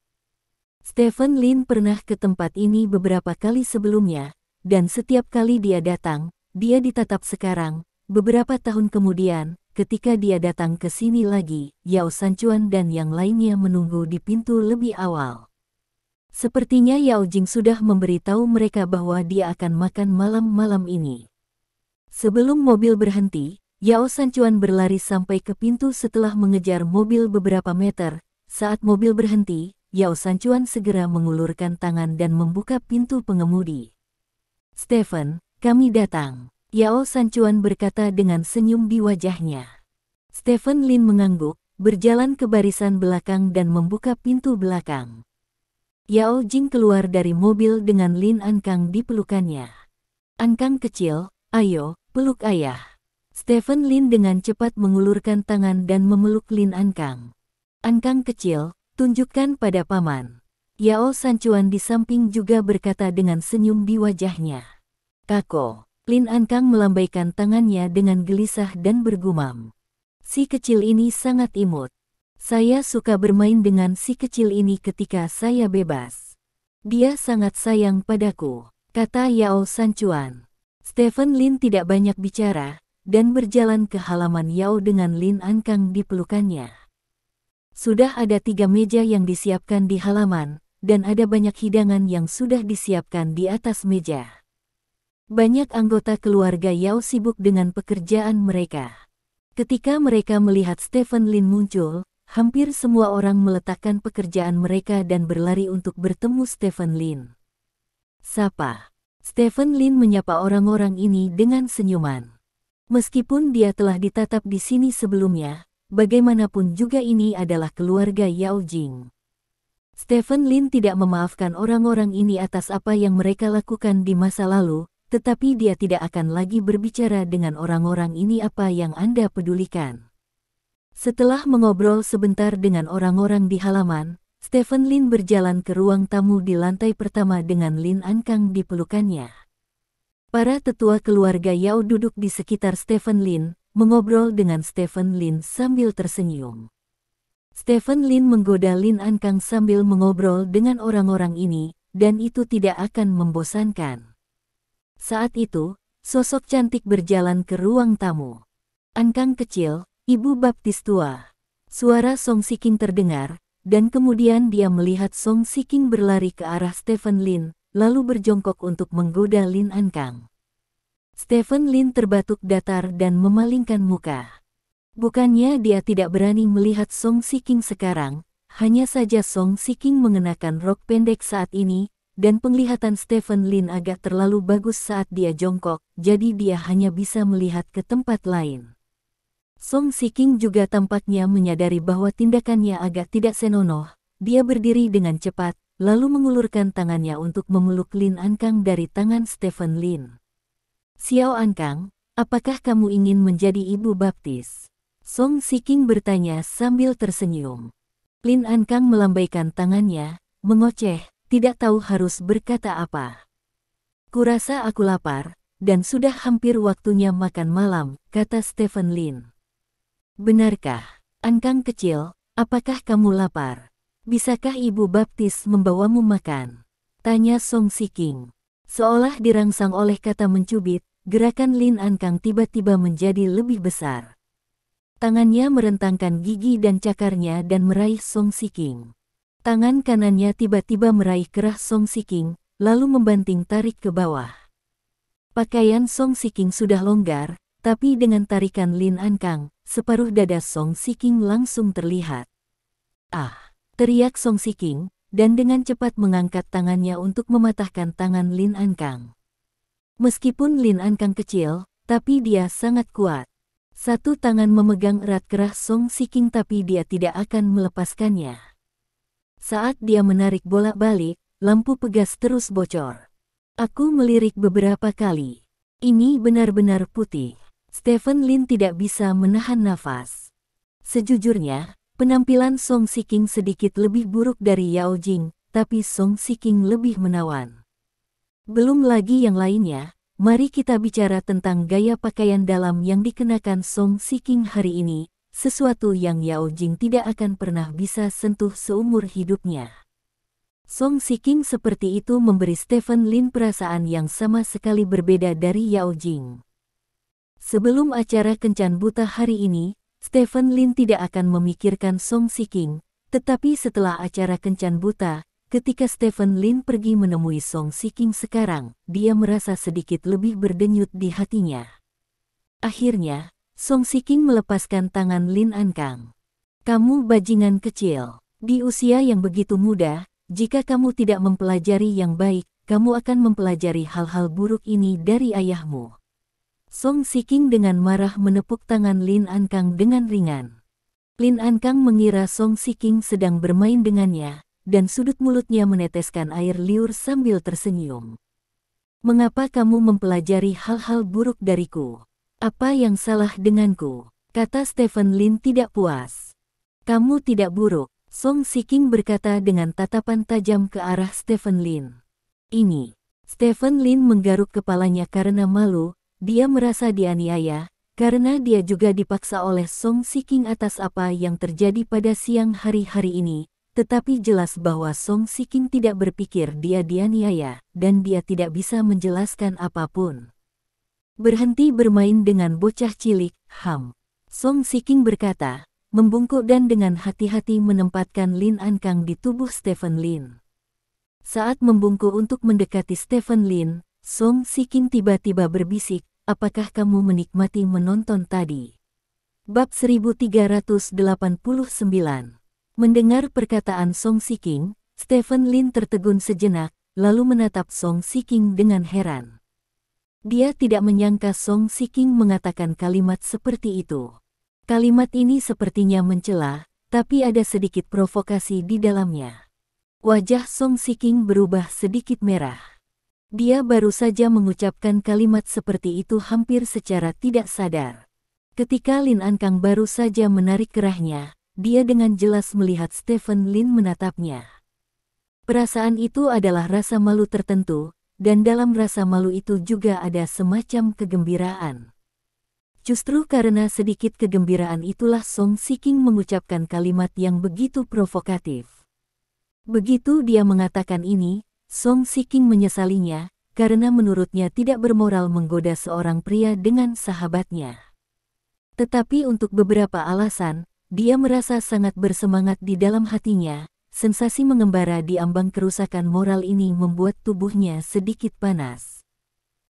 Stephen Lin pernah ke tempat ini beberapa kali sebelumnya, dan setiap kali dia datang, dia ditatap sekarang, beberapa tahun kemudian. Ketika dia datang ke sini lagi, Yao Sanchuan dan yang lainnya menunggu di pintu lebih awal. Sepertinya Yao Jing sudah memberitahu mereka bahwa dia akan makan malam-malam ini. Sebelum mobil berhenti, Yao Sanchuan berlari sampai ke pintu setelah mengejar mobil beberapa meter. Saat mobil berhenti, Yao Sanchuan segera mengulurkan tangan dan membuka pintu pengemudi. Stephen, kami datang. Yao Sanchuan berkata dengan senyum di wajahnya. Stephen Lin mengangguk, berjalan ke barisan belakang dan membuka pintu belakang. Yao Jing keluar dari mobil dengan Lin Ankang di pelukannya. Ankang kecil, ayo, peluk ayah. Stephen Lin dengan cepat mengulurkan tangan dan memeluk Lin Ankang. Ankang kecil, tunjukkan pada paman. Yao Sanchuan di samping juga berkata dengan senyum di wajahnya. Kako. Lin Ankang melambaikan tangannya dengan gelisah dan bergumam. Si kecil ini sangat imut. Saya suka bermain dengan si kecil ini ketika saya bebas. Dia sangat sayang padaku, kata Yao Sanchuan. Stephen Lin tidak banyak bicara, dan berjalan ke halaman Yao dengan Lin Ankang di pelukannya. Sudah ada 3 meja yang disiapkan di halaman, dan ada banyak hidangan yang sudah disiapkan di atas meja. Banyak anggota keluarga Yao sibuk dengan pekerjaan mereka. Ketika mereka melihat Stephen Lin muncul, hampir semua orang meletakkan pekerjaan mereka dan berlari untuk bertemu Stephen Lin. Sapa. Stephen Lin menyapa orang-orang ini dengan senyuman. Meskipun dia telah ditatap di sini sebelumnya, bagaimanapun juga ini adalah keluarga Yao Jing. Stephen Lin tidak memaafkan orang-orang ini atas apa yang mereka lakukan di masa lalu, tetapi dia tidak akan lagi berbicara dengan orang-orang ini apa yang Anda pedulikan. Setelah mengobrol sebentar dengan orang-orang di halaman, Stephen Lin berjalan ke ruang tamu di lantai pertama dengan Lin Ankang di pelukannya. Para tetua keluarga Yao duduk di sekitar Stephen Lin, mengobrol dengan Stephen Lin sambil tersenyum. Stephen Lin menggoda Lin Ankang sambil mengobrol dengan orang-orang ini, dan itu tidak akan membosankan. Saat itu, sosok cantik berjalan ke ruang tamu. Ankang kecil, ibu baptis tua. Suara Song Siking terdengar, dan kemudian dia melihat Song Siking berlari ke arah Stephen Lin, lalu berjongkok untuk menggoda Lin Ankang. Stephen Lin terbatuk datar dan memalingkan muka. Bukannya dia tidak berani melihat Song Siking sekarang, hanya saja Song Siking mengenakan rok pendek saat ini, dan penglihatan Stephen Lin agak terlalu bagus saat dia jongkok, jadi dia hanya bisa melihat ke tempat lain. Song Siking juga tampaknya menyadari bahwa tindakannya agak tidak senonoh. Dia berdiri dengan cepat, lalu mengulurkan tangannya untuk memeluk Lin Ankang dari tangan Stephen Lin. Xiao Ankang, apakah kamu ingin menjadi ibu baptis? Song Siking bertanya sambil tersenyum. Lin Ankang melambaikan tangannya, mengoceh, tidak tahu harus berkata apa. Kurasa aku lapar, dan sudah hampir waktunya makan malam, kata Stephen Lin. Benarkah, Ankang kecil, apakah kamu lapar? Bisakah ibu baptis membawamu makan? Tanya Song Siking. Seolah dirangsang oleh kata mencubit, gerakan Lin Ankang tiba-tiba menjadi lebih besar. Tangannya merentangkan gigi dan cakarnya dan meraih Song Siking. Tangan kanannya tiba-tiba meraih kerah Song Siking, lalu membanting tarik ke bawah. Pakaian Song Siking sudah longgar, tapi dengan tarikan Lin Ankang, separuh dada Song Siking langsung terlihat. Ah! Teriak Song Siking, dan dengan cepat mengangkat tangannya untuk mematahkan tangan Lin Ankang. Meskipun Lin Ankang kecil, tapi dia sangat kuat. Satu tangan memegang erat kerah Song Siking tapi dia tidak akan melepaskannya. Saat dia menarik bolak-balik, lampu pegas terus bocor. Aku melirik beberapa kali. Ini benar-benar putih. Stephen Lin tidak bisa menahan nafas. Sejujurnya, penampilan Song Siking sedikit lebih buruk dari Yao Jing, tapi Song Siking lebih menawan. Belum lagi yang lainnya, mari kita bicara tentang gaya pakaian dalam yang dikenakan Song Siking hari ini, sesuatu yang Yao Jing tidak akan pernah bisa sentuh seumur hidupnya. Song Siking seperti itu memberi Stephen Lin perasaan yang sama sekali berbeda dari Yao Jing. Sebelum acara Kencan Buta hari ini, Stephen Lin tidak akan memikirkan Song Siking, tetapi setelah acara Kencan Buta, ketika Stephen Lin pergi menemui Song Siking sekarang, dia merasa sedikit lebih berdenyut di hatinya. Akhirnya, Song Siking melepaskan tangan Lin Ankang. Kamu bajingan kecil. Di usia yang begitu muda, jika kamu tidak mempelajari yang baik, kamu akan mempelajari hal-hal buruk ini dari ayahmu. Song Siking dengan marah menepuk tangan Lin Ankang dengan ringan. Lin Ankang mengira Song Siking sedang bermain dengannya, dan sudut mulutnya meneteskan air liur sambil tersenyum. Mengapa kamu mempelajari hal-hal buruk dariku? Apa yang salah denganku? Kata Stephen Lin tidak puas. Kamu tidak buruk, Song Siking berkata dengan tatapan tajam ke arah Stephen Lin. Ini. Stephen Lin menggaruk kepalanya karena malu, dia merasa dianiaya, Karena dia juga dipaksa oleh Song Shiking atas apa yang terjadi pada siang hari ini, tetapi jelas bahwa Song Shiking tidak berpikir dia dianiaya, dan dia tidak bisa menjelaskan apapun. Berhenti bermain dengan bocah cilik, Ham. Song Shiking berkata, membungkuk dan dengan hati-hati menempatkan Lin Ankang di tubuh Stephen Lin. Saat membungkuk untuk mendekati Stephen Lin, Song Shiking tiba-tiba berbisik, apakah kamu menikmati menonton tadi? Bab 1389. Mendengar perkataan Song Shiking, Stephen Lin tertegun sejenak, lalu menatap Song Shiking dengan heran. Dia tidak menyangka Song Shiking mengatakan kalimat seperti itu. Kalimat ini sepertinya mencela, tapi ada sedikit provokasi di dalamnya. Wajah Song Shiking berubah sedikit merah. Dia baru saja mengucapkan kalimat seperti itu hampir secara tidak sadar. Ketika Lin Ankang baru saja menarik kerahnya, dia dengan jelas melihat Stephen Lin menatapnya. Perasaan itu adalah rasa malu tertentu, dan dalam rasa malu itu juga ada semacam kegembiraan. Justru karena sedikit kegembiraan itulah Song Shiking mengucapkan kalimat yang begitu provokatif. Begitu dia mengatakan ini, Song Shiking menyesalinya, karena menurutnya tidak bermoral menggoda seorang pria dengan sahabatnya. Tetapi untuk beberapa alasan, dia merasa sangat bersemangat di dalam hatinya. Sensasi mengembara di ambang kerusakan moral ini membuat tubuhnya sedikit panas.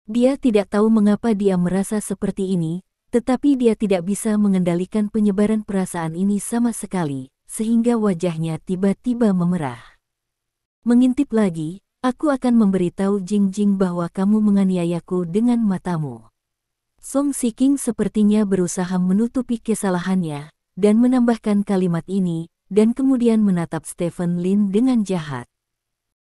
Dia tidak tahu mengapa dia merasa seperti ini, tetapi dia tidak bisa mengendalikan penyebaran perasaan ini sama sekali, sehingga wajahnya tiba-tiba memerah. Mengintip lagi, aku akan memberitahu Jing Jing bahwa kamu menganiayaku dengan matamu. Song Shiking sepertinya berusaha menutupi kesalahannya, dan menambahkan kalimat ini, dan kemudian menatap Stephen Lin dengan jahat.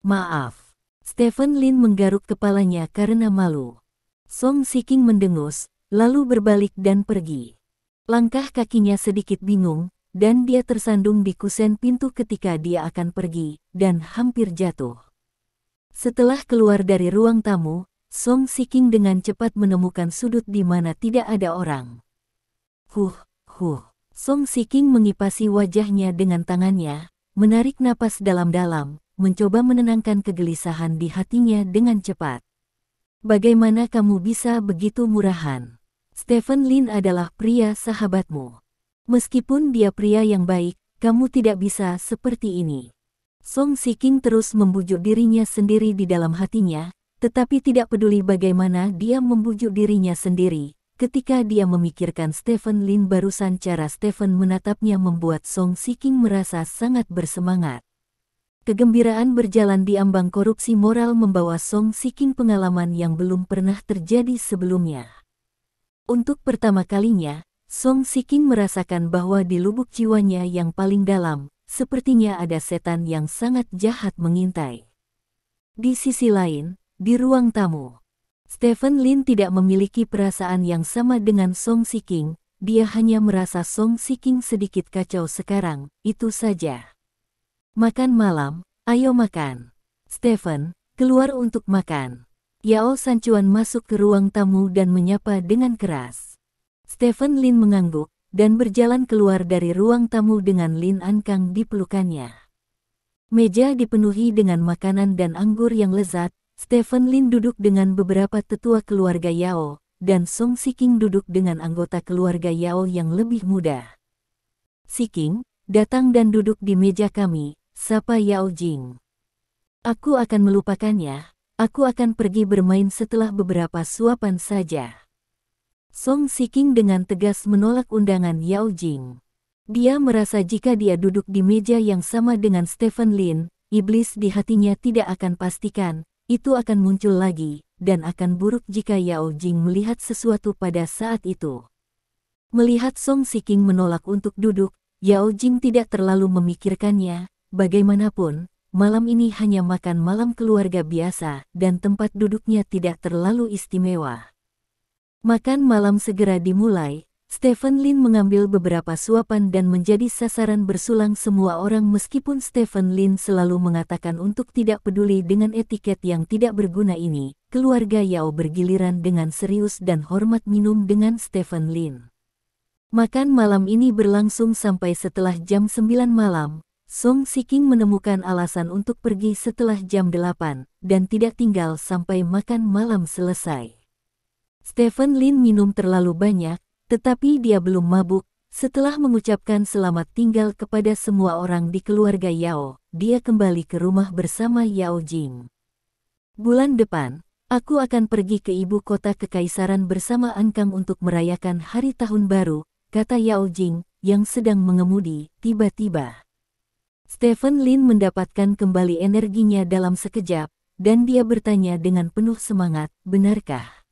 Maaf. Stephen Lin menggaruk kepalanya karena malu. Song Shiking mendengus, lalu berbalik dan pergi. Langkah kakinya sedikit bingung, dan dia tersandung di kusen pintu ketika dia akan pergi, dan hampir jatuh. Setelah keluar dari ruang tamu, Song Shiking dengan cepat menemukan sudut di mana tidak ada orang. Song Shiking mengipasi wajahnya dengan tangannya, menarik napas dalam-dalam, mencoba menenangkan kegelisahan di hatinya dengan cepat. Bagaimana kamu bisa begitu murahan? Stephen Lin adalah pria sahabatmu. Meskipun dia pria yang baik, kamu tidak bisa seperti ini. Song Shiking terus membujuk dirinya sendiri di dalam hatinya, tetapi tidak peduli bagaimana dia membujuk dirinya sendiri. Ketika dia memikirkan Stephen Lin barusan, cara Stephen menatapnya membuat Song Shiking merasa sangat bersemangat. Kegembiraan berjalan di ambang korupsi moral membawa Song Shiking pengalaman yang belum pernah terjadi sebelumnya. Untuk pertama kalinya, Song Shiking merasakan bahwa di lubuk jiwanya yang paling dalam, sepertinya ada setan yang sangat jahat mengintai. Di sisi lain, di ruang tamu, Stephen Lin tidak memiliki perasaan yang sama dengan Song Shiking, dia hanya merasa Song Shiking sedikit kacau sekarang, itu saja. Makan malam, ayo makan. Stephen, keluar untuk makan. Yao Sanchuan masuk ke ruang tamu dan menyapa dengan keras. Stephen Lin mengangguk, dan berjalan keluar dari ruang tamu dengan Lin Ankang di pelukannya. Meja dipenuhi dengan makanan dan anggur yang lezat. Stephen Lin duduk dengan beberapa tetua keluarga Yao, dan Song Shiking duduk dengan anggota keluarga Yao yang lebih muda. Shiking, datang dan duduk di meja kami, sapa Yao Jing. Aku akan melupakannya, aku akan pergi bermain setelah beberapa suapan saja. Song Shiking dengan tegas menolak undangan Yao Jing. Dia merasa jika dia duduk di meja yang sama dengan Stephen Lin, iblis di hatinya tidak akan pastikan, itu akan muncul lagi, dan akan buruk jika Yao Jing melihat sesuatu pada saat itu. Melihat Song Shiking menolak untuk duduk, Yao Jing tidak terlalu memikirkannya, bagaimanapun, malam ini hanya makan malam keluarga biasa, dan tempat duduknya tidak terlalu istimewa. Makan malam segera dimulai, Stephen Lin mengambil beberapa suapan dan menjadi sasaran bersulang semua orang meskipun Stephen Lin selalu mengatakan untuk tidak peduli dengan etiket yang tidak berguna ini. Keluarga Yao bergiliran dengan serius dan hormat minum dengan Stephen Lin. Makan malam ini berlangsung sampai setelah jam 9 malam. Song Shiking menemukan alasan untuk pergi setelah jam 8 dan tidak tinggal sampai makan malam selesai. Stephen Lin minum terlalu banyak, tetapi dia belum mabuk. Setelah mengucapkan selamat tinggal kepada semua orang di keluarga Yao, dia kembali ke rumah bersama Yao Jing. Bulan depan, aku akan pergi ke ibu kota kekaisaran bersama Ankang untuk merayakan hari tahun baru, kata Yao Jing, yang sedang mengemudi. Tiba-tiba, Stephen Lin mendapatkan kembali energinya dalam sekejap, dan dia bertanya dengan penuh semangat, benarkah?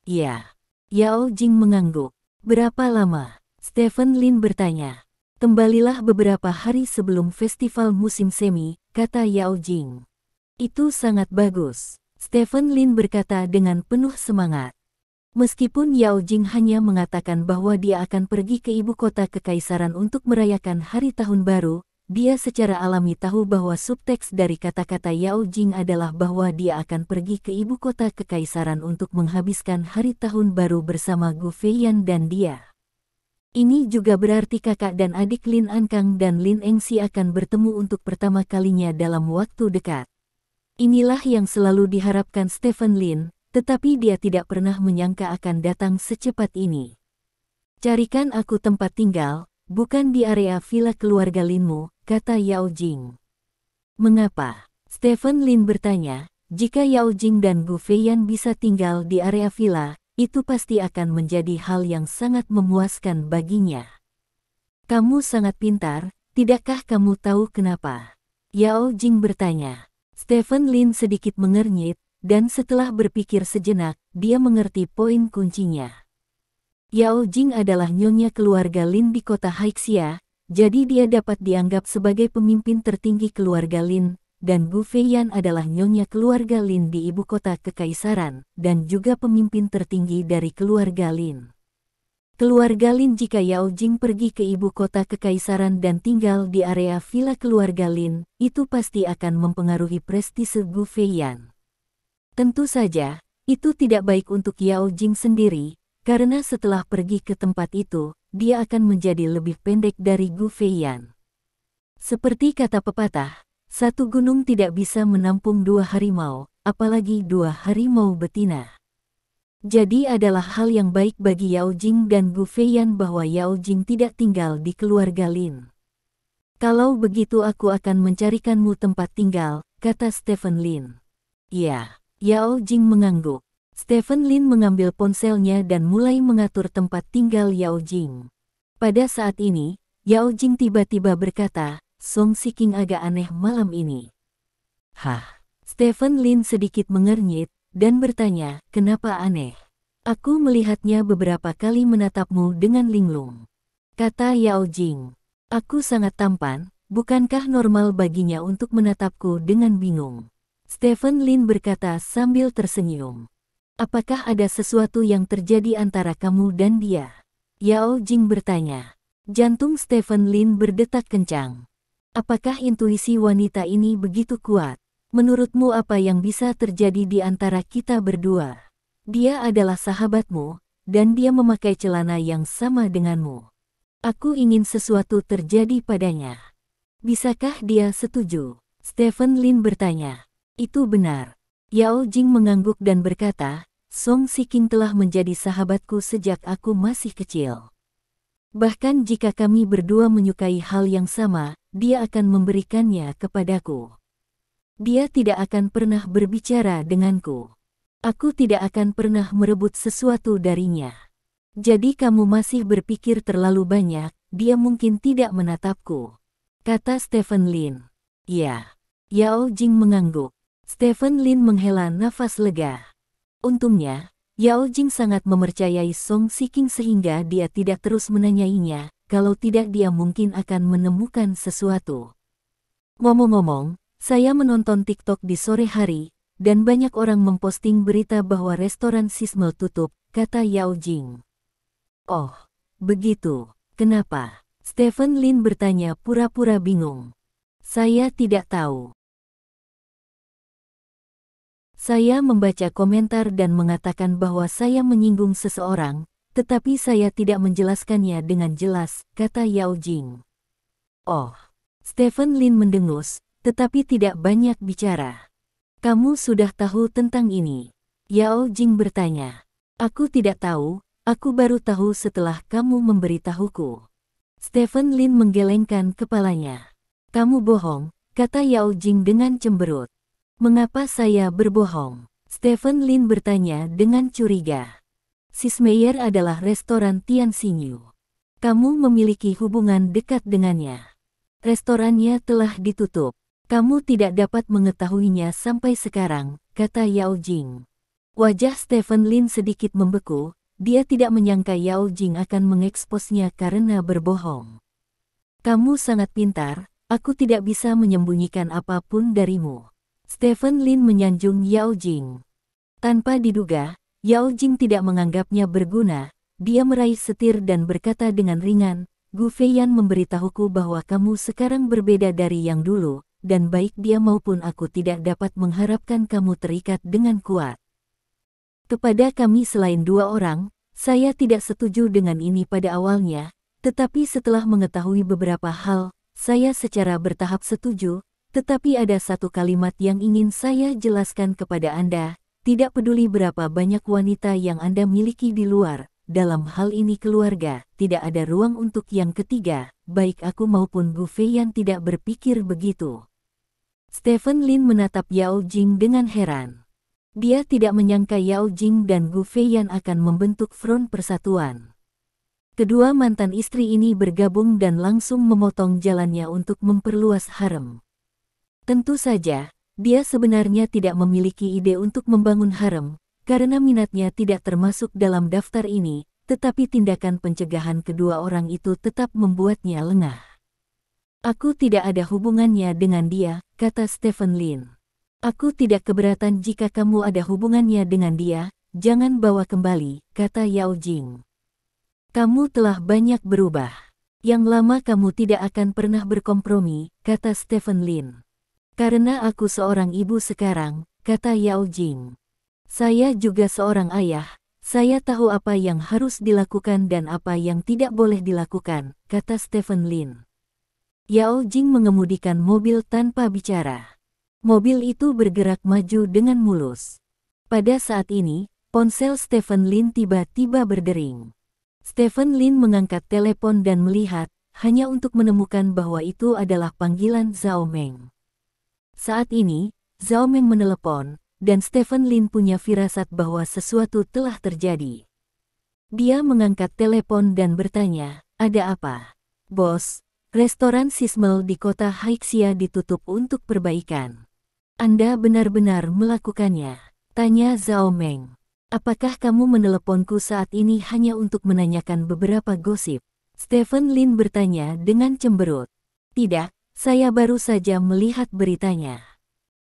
Ya. Yao Jing mengangguk. Berapa lama? Stephen Lin bertanya. Kembalilah beberapa hari sebelum festival musim semi, kata Yao Jing. Itu sangat bagus. Stephen Lin berkata dengan penuh semangat. Meskipun Yao Jing hanya mengatakan bahwa dia akan pergi ke ibu kota kekaisaran untuk merayakan hari tahun baru, dia secara alami tahu bahwa subteks dari kata-kata Yao Jing adalah bahwa dia akan pergi ke ibu kota kekaisaran untuk menghabiskan hari tahun baru bersama Gu Feiyan dan dia. Ini juga berarti kakak dan adik Lin Ankang dan Lin Engxi akan bertemu untuk pertama kalinya dalam waktu dekat. Inilah yang selalu diharapkan Stephen Lin, tetapi dia tidak pernah menyangka akan datang secepat ini. Carikan aku tempat tinggal, bukan di area villa keluarga Linmu, kata Yao Jing. Mengapa? Stephen Lin bertanya. Jika Yao Jing dan Gu Feiyan bisa tinggal di area villa, itu pasti akan menjadi hal yang sangat memuaskan baginya. Kamu sangat pintar, tidakkah kamu tahu kenapa? Yao Jing bertanya. Stephen Lin sedikit mengernyit, dan setelah berpikir sejenak, dia mengerti poin kuncinya. Yao Jing adalah nyonya keluarga Lin di kota Haixia, jadi dia dapat dianggap sebagai pemimpin tertinggi keluarga Lin, dan Gu Feiyan adalah nyonya keluarga Lin di ibu kota kekaisaran, dan juga pemimpin tertinggi dari keluarga Lin. Keluarga Lin jika Yao Jing pergi ke ibu kota kekaisaran dan tinggal di area villa keluarga Lin, itu pasti akan mempengaruhi prestise Gu Feiyan. Tentu saja, itu tidak baik untuk Yao Jing sendiri, karena setelah pergi ke tempat itu, dia akan menjadi lebih pendek dari Gu Feiyan. Seperti kata pepatah, satu gunung tidak bisa menampung dua harimau, apalagi dua harimau betina. Jadi adalah hal yang baik bagi Yao Jing dan Gu Feiyan bahwa Yao Jing tidak tinggal di keluarga Lin. Kalau begitu aku akan mencarikanmu tempat tinggal, kata Stephen Lin. Ya, Yao Jing mengangguk. Stephen Lin mengambil ponselnya dan mulai mengatur tempat tinggal Yao Jing. Pada saat ini, Yao Jing tiba-tiba berkata, Song Shiking agak aneh malam ini. Hah? Stephen Lin sedikit mengernyit, dan bertanya, kenapa aneh? Aku melihatnya beberapa kali menatapmu dengan linglung. Kata Yao Jing. Aku sangat tampan, bukankah normal baginya untuk menatapku dengan bingung? Stephen Lin berkata sambil tersenyum. Apakah ada sesuatu yang terjadi antara kamu dan dia? Yao Jing bertanya. Jantung Stephen Lin berdetak kencang. Apakah intuisi wanita ini begitu kuat? Menurutmu apa yang bisa terjadi di antara kita berdua? Dia adalah sahabatmu, dan dia memakai celana yang sama denganmu. Aku ingin sesuatu terjadi padanya. Bisakah dia setuju? Stephen Lin bertanya. Itu benar. Yao Jing mengangguk dan berkata, Song Shiking telah menjadi sahabatku sejak aku masih kecil. Bahkan jika kami berdua menyukai hal yang sama, dia akan memberikannya kepadaku. Dia tidak akan pernah berbicara denganku. Aku tidak akan pernah merebut sesuatu darinya. Jadi kamu masih berpikir terlalu banyak, dia mungkin tidak menatapku. Kata Stephen Lin. Ya. Yao Jing mengangguk. Stephen Lin menghela nafas lega. Untungnya, Yao Jing sangat mempercayai Song Shiking sehingga dia tidak terus menanyainya, kalau tidak dia mungkin akan menemukan sesuatu. Ngomong-ngomong, saya menonton TikTok di sore hari, dan banyak orang memposting berita bahwa restoran Sismel tutup, kata Yao Jing. Oh, begitu. Kenapa? Stephen Lin bertanya pura-pura bingung. Saya tidak tahu. Saya membaca komentar dan mengatakan bahwa saya menyinggung seseorang, tetapi saya tidak menjelaskannya dengan jelas, kata Yao Jing. Oh. Stephen Lin mendengus, tetapi tidak banyak bicara. Kamu sudah tahu tentang ini? Yao Jing bertanya. Aku tidak tahu, aku baru tahu setelah kamu memberitahuku. Stephen Lin menggelengkan kepalanya. Kamu bohong, kata Yao Jing dengan cemberut. Mengapa saya berbohong? Stephen Lin bertanya dengan curiga. Sismeyer adalah restoran Tian Xinyu. Kamu memiliki hubungan dekat dengannya. Restorannya telah ditutup. Kamu tidak dapat mengetahuinya sampai sekarang, kata Yao Jing. Wajah Stephen Lin sedikit membeku, dia tidak menyangka Yao Jing akan mengeksposnya karena berbohong. Kamu sangat pintar, aku tidak bisa menyembunyikan apapun darimu. Stephen Lin menyanjung Yao Jing. Tanpa diduga, Yao Jing tidak menganggapnya berguna, dia meraih setir dan berkata dengan ringan, Gu Feiyan memberitahuku bahwa kamu sekarang berbeda dari yang dulu, dan baik dia maupun aku tidak dapat mengharapkan kamu terikat dengan kuat. Kepada kami selain dua orang, saya tidak setuju dengan ini pada awalnya, tetapi setelah mengetahui beberapa hal, saya secara bertahap setuju. Tetapi ada satu kalimat yang ingin saya jelaskan kepada Anda, tidak peduli berapa banyak wanita yang Anda miliki di luar, dalam hal ini keluarga, tidak ada ruang untuk yang ketiga, baik aku maupun Gu Feiyan tidak berpikir begitu. Stephen Lin menatap Yao Jing dengan heran. Dia tidak menyangka Yao Jing dan Gu Feiyan akan membentuk front persatuan. Kedua mantan istri ini bergabung dan langsung memotong jalannya untuk memperluas harem. Tentu saja, dia sebenarnya tidak memiliki ide untuk membangun harem, karena minatnya tidak termasuk dalam daftar ini, tetapi tindakan pencegahan kedua orang itu tetap membuatnya lengah. Aku tidak ada hubungannya dengan dia, kata Stephen Lin. Aku tidak keberatan jika kamu ada hubungannya dengan dia, jangan bawa kembali, kata Yao Jing. Kamu telah banyak berubah. Yang lama kamu tidak akan pernah berkompromi, kata Stephen Lin. Karena aku seorang ibu sekarang, kata Yao Jing. Saya juga seorang ayah, saya tahu apa yang harus dilakukan dan apa yang tidak boleh dilakukan, kata Stephen Lin. Yao Jing mengemudikan mobil tanpa bicara. Mobil itu bergerak maju dengan mulus. Pada saat ini, ponsel Stephen Lin tiba-tiba berdering. Stephen Lin mengangkat telepon dan melihat, hanya untuk menemukan bahwa itu adalah panggilan Zhao Meng. Saat ini, Zhao Meng menelepon, dan Stephen Lin punya firasat bahwa sesuatu telah terjadi. Dia mengangkat telepon dan bertanya, ada apa? Bos, restoran Sismel di kota Haixia ditutup untuk perbaikan. Anda benar-benar melakukannya? Tanya Zhao Meng. Apakah kamu meneleponku saat ini hanya untuk menanyakan beberapa gosip? Stephen Lin bertanya dengan cemberut. Tidak. Saya baru saja melihat beritanya.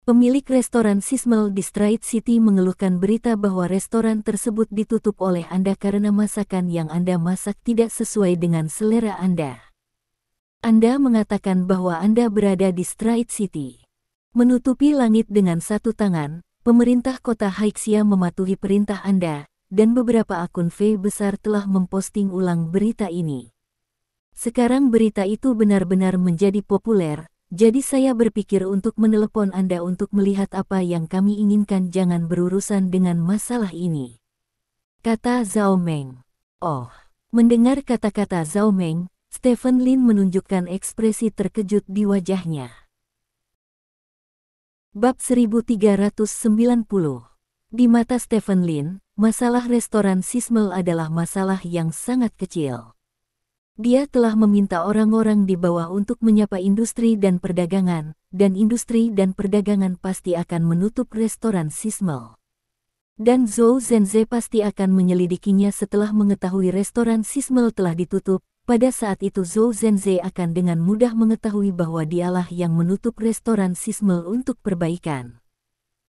Pemilik restoran Sismel di Stride City mengeluhkan berita bahwa restoran tersebut ditutup oleh Anda karena masakan yang Anda masak tidak sesuai dengan selera Anda. Anda mengatakan bahwa Anda berada di Stride City. Menutupi langit dengan satu tangan, pemerintah kota Haixia mematuhi perintah Anda, dan beberapa akun V besar telah memposting ulang berita ini. Sekarang berita itu benar-benar menjadi populer, jadi saya berpikir untuk menelepon Anda untuk melihat apa yang kami inginkan jangan berurusan dengan masalah ini. Kata Zhao Meng. Oh, mendengar kata-kata Zhao Meng, Stephen Lin menunjukkan ekspresi terkejut di wajahnya. Bab 1390. Di mata Stephen Lin, masalah restoran Sismel adalah masalah yang sangat kecil. Dia telah meminta orang-orang di bawah untuk menyapa industri dan perdagangan, dan industri dan perdagangan pasti akan menutup restoran Sismel. Dan Zhou Zhenze pasti akan menyelidikinya setelah mengetahui restoran Sismel telah ditutup. Pada saat itu Zhou Zhenze akan dengan mudah mengetahui bahwa dialah yang menutup restoran Sismel untuk perbaikan.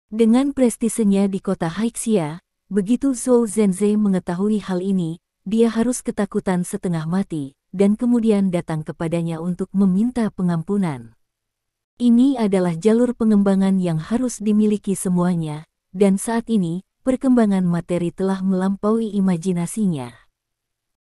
Dengan prestisenya di kota Haixia, begitu Zhou Zhenze mengetahui hal ini, dia harus ketakutan setengah mati, dan kemudian datang kepadanya untuk meminta pengampunan. Ini adalah jalur pengembangan yang harus dimiliki semuanya, dan saat ini, perkembangan materi telah melampaui imajinasinya.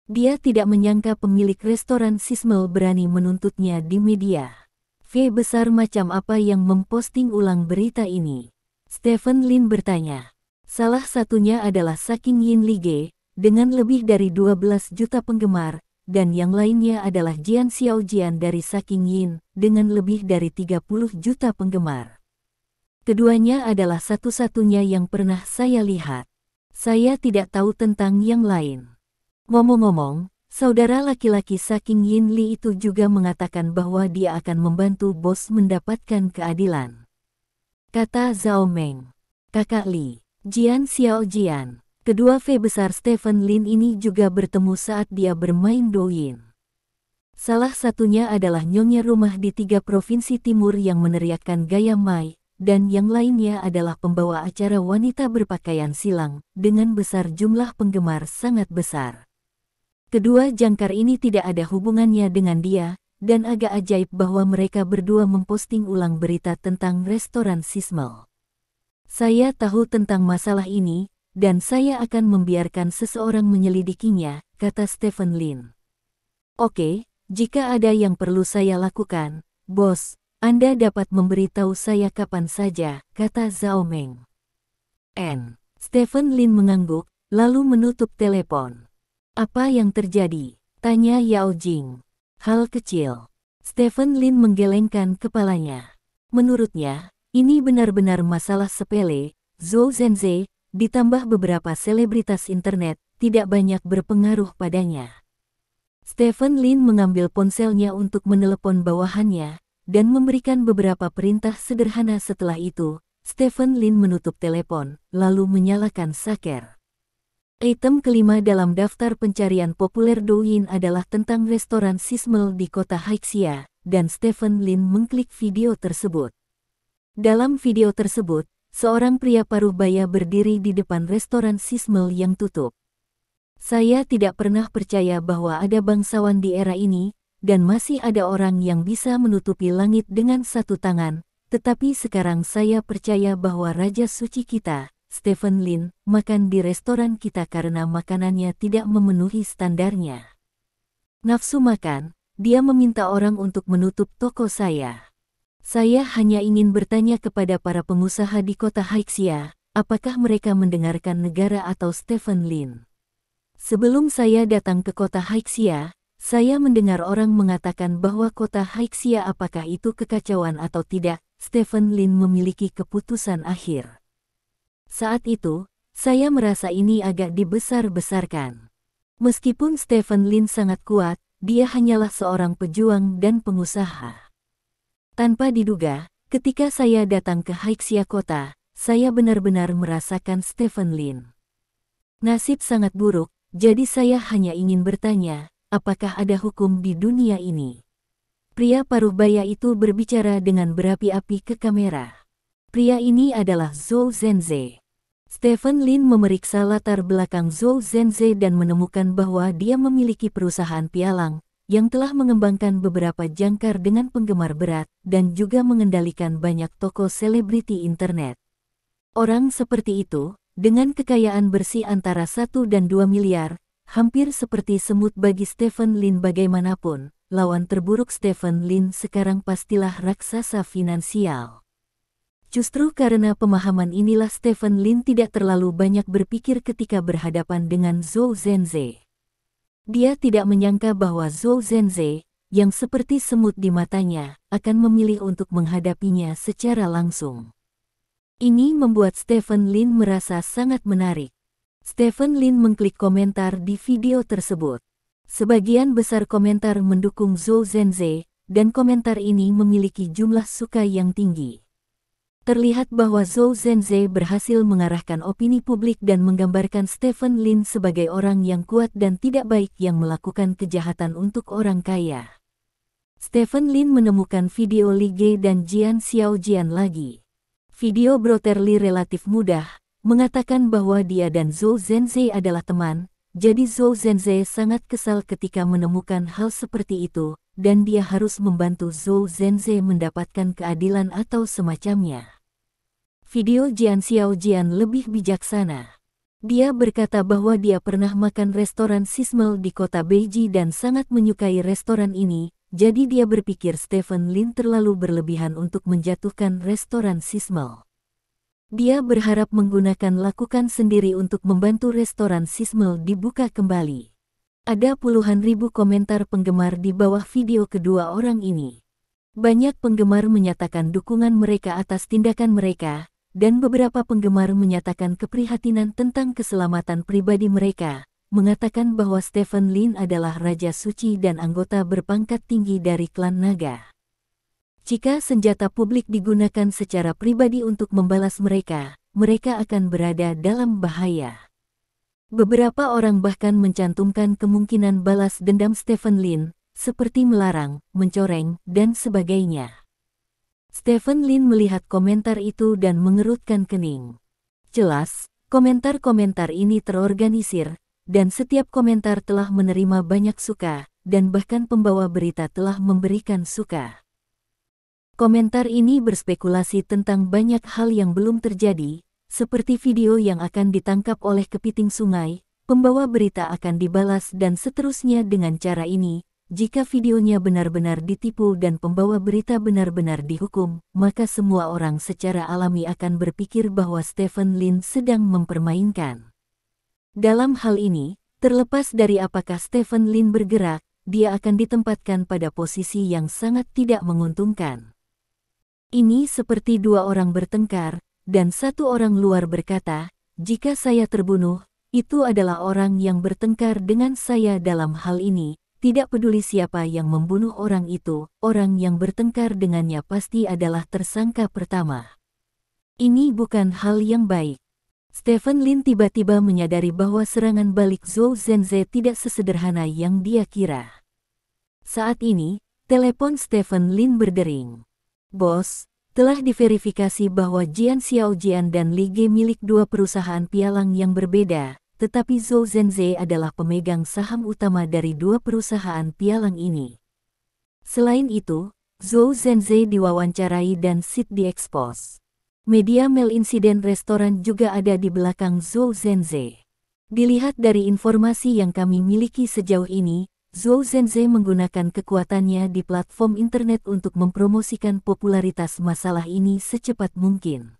Dia tidak menyangka pemilik restoran Sismel berani menuntutnya di media. V besar macam apa yang memposting ulang berita ini? Stephen Lin bertanya. Salah satunya adalah Saking Yin Lige, dengan lebih dari 12 juta penggemar, dan yang lainnya adalah Jian Xiaojian dari Saking Yin, dengan lebih dari 30 juta penggemar. Keduanya adalah satu-satunya yang pernah saya lihat. Saya tidak tahu tentang yang lain. Ngomong-ngomong, saudara laki-laki Saking Yin Li itu juga mengatakan bahwa dia akan membantu bos mendapatkan keadilan. Kata Zhao Meng. Kakak Li, Jian Xiaojian. Kedua V besar Stephen Lin ini juga bertemu saat dia bermain Douyin. Salah satunya adalah nyonya rumah di 3 provinsi timur yang meneriakkan gaya Mai, dan yang lainnya adalah pembawa acara wanita berpakaian silang, dengan besar jumlah penggemar sangat besar. Kedua jangkar ini tidak ada hubungannya dengan dia, dan agak ajaib bahwa mereka berdua memposting ulang berita tentang restoran Sismel. Saya tahu tentang masalah ini, dan saya akan membiarkan seseorang menyelidikinya, kata Stephen Lin. Oke, jika ada yang perlu saya lakukan, bos, Anda dapat memberitahu saya kapan saja, kata Zhao Meng. Stephen Lin mengangguk, lalu menutup telepon. Apa yang terjadi? Tanya Yao Jing. Hal kecil. Stephen Lin menggelengkan kepalanya. Menurutnya, ini benar-benar masalah sepele. Zhou Zhenze, ditambah beberapa selebritas internet, tidak banyak berpengaruh padanya. Stephen Lin mengambil ponselnya untuk menelepon bawahannya, dan memberikan beberapa perintah sederhana. Setelah itu, Stephen Lin menutup telepon, lalu menyalakan saker. Item kelima dalam daftar pencarian populer Douyin adalah tentang restoran Sismel di kota Haixia, dan Stephen Lin mengklik video tersebut. Dalam video tersebut, seorang pria paruh baya berdiri di depan restoran Sismel yang tutup. Saya tidak pernah percaya bahwa ada bangsawan di era ini, dan masih ada orang yang bisa menutupi langit dengan satu tangan, tetapi sekarang saya percaya bahwa Raja Suci kita, Stephen Lin, makan di restoran kita karena makanannya tidak memenuhi standarnya. Nafsu makan, dia meminta orang untuk menutup toko saya. Saya hanya ingin bertanya kepada para pengusaha di kota Haixia, apakah mereka mendengarkan negara atau Stephen Lin. Sebelum saya datang ke kota Haixia, saya mendengar orang mengatakan bahwa kota Haixia apakah itu kekacauan atau tidak, Stephen Lin memiliki keputusan akhir. Saat itu, saya merasa ini agak dibesar-besarkan. Meskipun Stephen Lin sangat kuat, dia hanyalah seorang pejuang dan pengusaha. Tanpa diduga, ketika saya datang ke Haixia kota, saya benar-benar merasakan Stephen Lin. Nasib sangat buruk, jadi saya hanya ingin bertanya, apakah ada hukum di dunia ini? Pria paruh baya itu berbicara dengan berapi-api ke kamera. Pria ini adalah Zhou Zhenze. Stephen Lin memeriksa latar belakang Zhou Zhenze dan menemukan bahwa dia memiliki perusahaan pialang, yang telah mengembangkan beberapa jangkar dengan penggemar berat, dan juga mengendalikan banyak toko selebriti internet. Orang seperti itu, dengan kekayaan bersih antara 1 dan 2 miliar, hampir seperti semut bagi Stephen Lin bagaimanapun, lawan terburuk Stephen Lin sekarang pastilah raksasa finansial. Justru karena pemahaman inilah Stephen Lin tidak terlalu banyak berpikir ketika berhadapan dengan Zhou Zhenze. Dia tidak menyangka bahwa Zhou Zhenze, yang seperti semut di matanya, akan memilih untuk menghadapinya secara langsung. Ini membuat Stephen Lin merasa sangat menarik. Stephen Lin mengklik komentar di video tersebut. Sebagian besar komentar mendukung Zhou Zhenze, dan komentar ini memiliki jumlah suka yang tinggi. Terlihat bahwa Zhou Zhenze berhasil mengarahkan opini publik dan menggambarkan Stephen Lin sebagai orang yang kuat dan tidak baik yang melakukan kejahatan untuk orang kaya. Stephen Lin menemukan video Li Ge dan Jian Xiaojian lagi. Video Brotherly relatif mudah, mengatakan bahwa dia dan Zhou Zhenze adalah teman, Jadi Zhou Zhenze sangat kesal ketika menemukan hal seperti itu, dan dia harus membantu Zhou Zhenze mendapatkan keadilan atau semacamnya. Video Jian Xiaojian lebih bijaksana. Dia berkata bahwa dia pernah makan restoran Sismel di kota Beiji dan sangat menyukai restoran ini, jadi dia berpikir Stephen Lin terlalu berlebihan untuk menjatuhkan restoran Sismel. Dia berharap menggunakan lakukan sendiri untuk membantu restoran Sismel dibuka kembali. Ada puluhan ribu komentar penggemar di bawah video kedua orang ini. Banyak penggemar menyatakan dukungan mereka atas tindakan mereka, dan beberapa penggemar menyatakan keprihatinan tentang keselamatan pribadi mereka, mengatakan bahwa Stephen Lin adalah raja suci dan anggota berpangkat tinggi dari klan naga. Jika senjata publik digunakan secara pribadi untuk membalas mereka, mereka akan berada dalam bahaya. Beberapa orang bahkan mencantumkan kemungkinan balas dendam Stephen Lin, seperti melarang, mencoreng, dan sebagainya. Stephen Lin melihat komentar itu dan mengerutkan kening. Jelas, komentar-komentar ini terorganisir, dan setiap komentar telah menerima banyak suka, dan bahkan pembawa berita telah memberikan suka. Komentar ini berspekulasi tentang banyak hal yang belum terjadi, seperti video yang akan ditangkap oleh kepiting sungai, pembawa berita akan dibalas dan seterusnya dengan cara ini. Jika videonya benar-benar ditipu dan pembawa berita benar-benar dihukum, maka semua orang secara alami akan berpikir bahwa Stephen Lin sedang mempermainkan. Dalam hal ini, terlepas dari apakah Stephen Lin bergerak, dia akan ditempatkan pada posisi yang sangat tidak menguntungkan. Ini seperti dua orang bertengkar, dan satu orang luar berkata, "Jika saya terbunuh, itu adalah orang yang bertengkar dengan saya dalam hal ini. Tidak peduli siapa yang membunuh orang itu, orang yang bertengkar dengannya pasti adalah tersangka pertama." Ini bukan hal yang baik. Stephen Lin tiba-tiba menyadari bahwa serangan balik Zhou Zhenze tidak sesederhana yang dia kira. Saat ini, telepon Stephen Lin berdering. "Bos, telah diverifikasi bahwa Jian Xiaojian dan Li Ge milik dua perusahaan pialang yang berbeda. Tetapi Zhou Zhenze adalah pemegang saham utama dari dua perusahaan pialang ini. Selain itu, Zhou Zhenze diwawancarai dan Sid diekspos. Media Mail insiden restoran juga ada di belakang Zhou Zhenze. Dilihat dari informasi yang kami miliki sejauh ini, Zhou Zhenze menggunakan kekuatannya di platform internet untuk mempromosikan popularitas masalah ini secepat mungkin.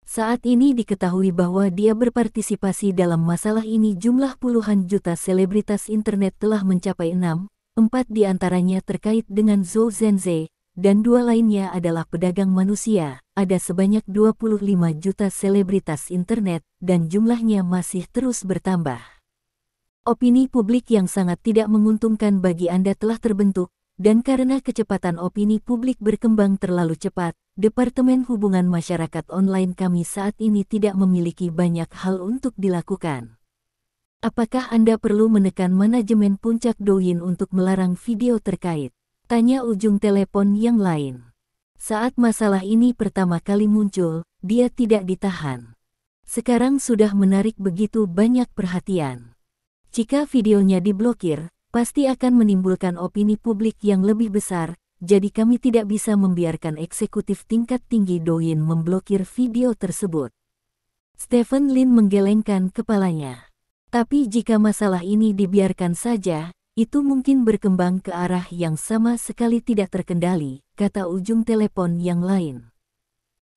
Saat ini diketahui bahwa dia berpartisipasi dalam masalah ini. Jumlah puluhan juta selebritas internet telah mencapai 4 di antaranya terkait dengan Zhou Zhenze, dan 2 lainnya adalah pedagang manusia. Ada sebanyak 25 juta selebritas internet, dan jumlahnya masih terus bertambah. Opini publik yang sangat tidak menguntungkan bagi Anda telah terbentuk, dan karena kecepatan opini publik berkembang terlalu cepat, Departemen Hubungan Masyarakat Online kami saat ini tidak memiliki banyak hal untuk dilakukan. Apakah Anda perlu menekan manajemen Puncak Douyin untuk melarang video terkait? Tanya ujung telepon yang lain. Saat masalah ini pertama kali muncul, dia tidak ditahan. Sekarang sudah menarik begitu banyak perhatian. Jika videonya diblokir, pasti akan menimbulkan opini publik yang lebih besar, jadi kami tidak bisa membiarkan eksekutif tingkat tinggi Douyin memblokir video tersebut. Stephen Lin menggelengkan kepalanya. Tapi jika masalah ini dibiarkan saja, itu mungkin berkembang ke arah yang sama sekali tidak terkendali, kata ujung telepon yang lain.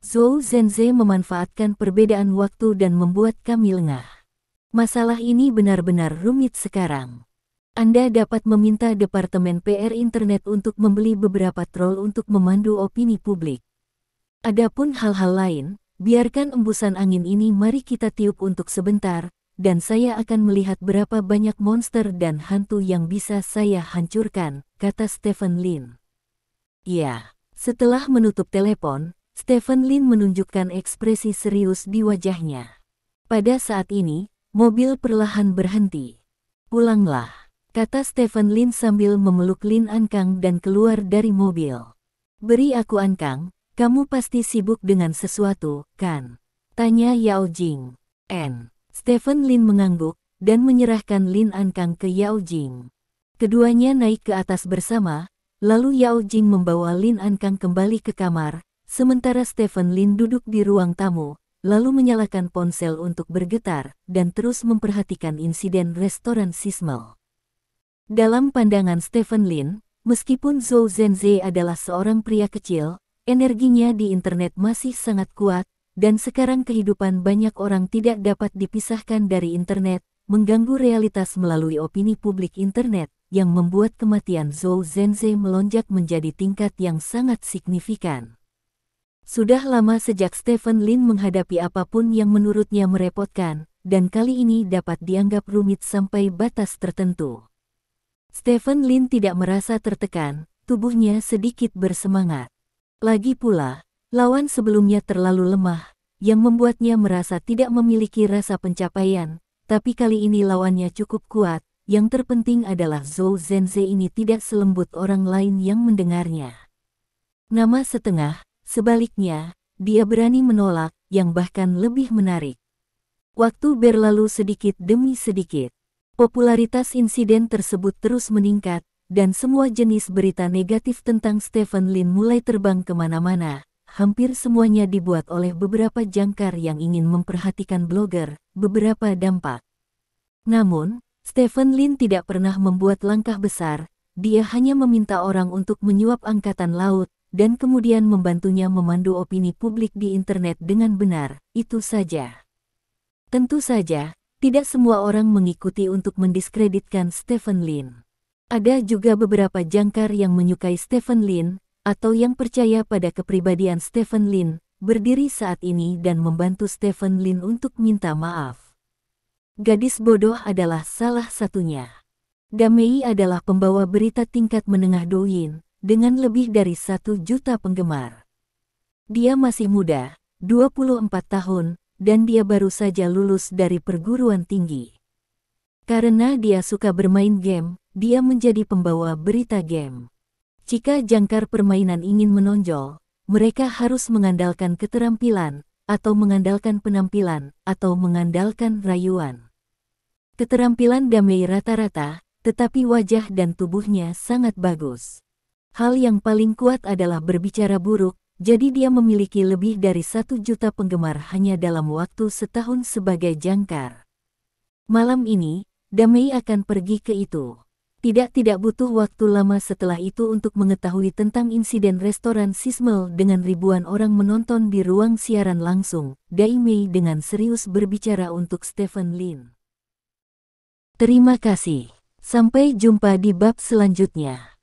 Zhou Zhenze memanfaatkan perbedaan waktu dan membuat kami lengah. Masalah ini benar-benar rumit sekarang. Anda dapat meminta Departemen PR Internet untuk membeli beberapa troll untuk memandu opini publik. Adapun hal-hal lain, biarkan embusan angin ini mari kita tiup untuk sebentar, dan saya akan melihat berapa banyak monster dan hantu yang bisa saya hancurkan, kata Stephen Lin. Ya, setelah menutup telepon, Stephen Lin menunjukkan ekspresi serius di wajahnya. Pada saat ini, mobil perlahan berhenti. "Pulanglah," kata Stephen Lin sambil memeluk Lin Ankang dan keluar dari mobil. "Beri aku Ankang, kamu pasti sibuk dengan sesuatu, kan?" tanya Yao Jing. Stephen Lin mengangguk, dan menyerahkan Lin Ankang ke Yao Jing. Keduanya naik ke atas bersama, lalu Yao Jing membawa Lin Ankang kembali ke kamar, sementara Stephen Lin duduk di ruang tamu, lalu menyalakan ponsel untuk bergetar, dan terus memperhatikan insiden restoran Sismel. Dalam pandangan Stephen Lin, meskipun Zhou Zhenze adalah seorang pria kecil, energinya di internet masih sangat kuat, dan sekarang kehidupan banyak orang tidak dapat dipisahkan dari internet, mengganggu realitas melalui opini publik internet, yang membuat kematian Zhou Zhenze melonjak menjadi tingkat yang sangat signifikan. Sudah lama sejak Stephen Lin menghadapi apapun yang menurutnya merepotkan, dan kali ini dapat dianggap rumit sampai batas tertentu. Stephen Lin tidak merasa tertekan, tubuhnya sedikit bersemangat. Lagi pula, lawan sebelumnya terlalu lemah, yang membuatnya merasa tidak memiliki rasa pencapaian, tapi kali ini lawannya cukup kuat, yang terpenting adalah Zhou Zhenze ini tidak selembut orang lain yang mendengarnya. Nama setengah, sebaliknya, dia berani menolak, yang bahkan lebih menarik. Waktu berlalu sedikit demi sedikit. Popularitas insiden tersebut terus meningkat, dan semua jenis berita negatif tentang Stephen Lin mulai terbang kemana-mana. Hampir semuanya dibuat oleh beberapa jangkar yang ingin memperhatikan blogger, beberapa dampak. Namun, Stephen Lin tidak pernah membuat langkah besar, dia hanya meminta orang untuk menyuap angkatan laut, dan kemudian membantunya memandu opini publik di internet dengan benar, itu saja. Tentu saja, tidak semua orang mengikuti untuk mendiskreditkan Stephen Lin. Ada juga beberapa jangkar yang menyukai Stephen Lin, atau yang percaya pada kepribadian Stephen Lin, berdiri saat ini dan membantu Stephen Lin untuk minta maaf. Gadis bodoh adalah salah satunya. Damei adalah pembawa berita tingkat menengah Douyin, dengan lebih dari 1 juta penggemar. Dia masih muda, 24 tahun, dan dia baru saja lulus dari perguruan tinggi. Karena dia suka bermain game, dia menjadi pembawa berita game. Jika jangkar permainan ingin menonjol, mereka harus mengandalkan keterampilan, atau mengandalkan penampilan, atau mengandalkan rayuan. Keterampilan Damei rata-rata, tetapi wajah dan tubuhnya sangat bagus. Hal yang paling kuat adalah berbicara buruk, jadi dia memiliki lebih dari 1 juta penggemar hanya dalam waktu setahun sebagai jangkar. Malam ini, Damei akan pergi ke itu. Tidak butuh waktu lama setelah itu untuk mengetahui tentang insiden restoran Sismel dengan ribuan orang menonton di ruang siaran langsung. Damei dengan serius berbicara untuk Stephen Lin. Terima kasih. Sampai jumpa di bab selanjutnya.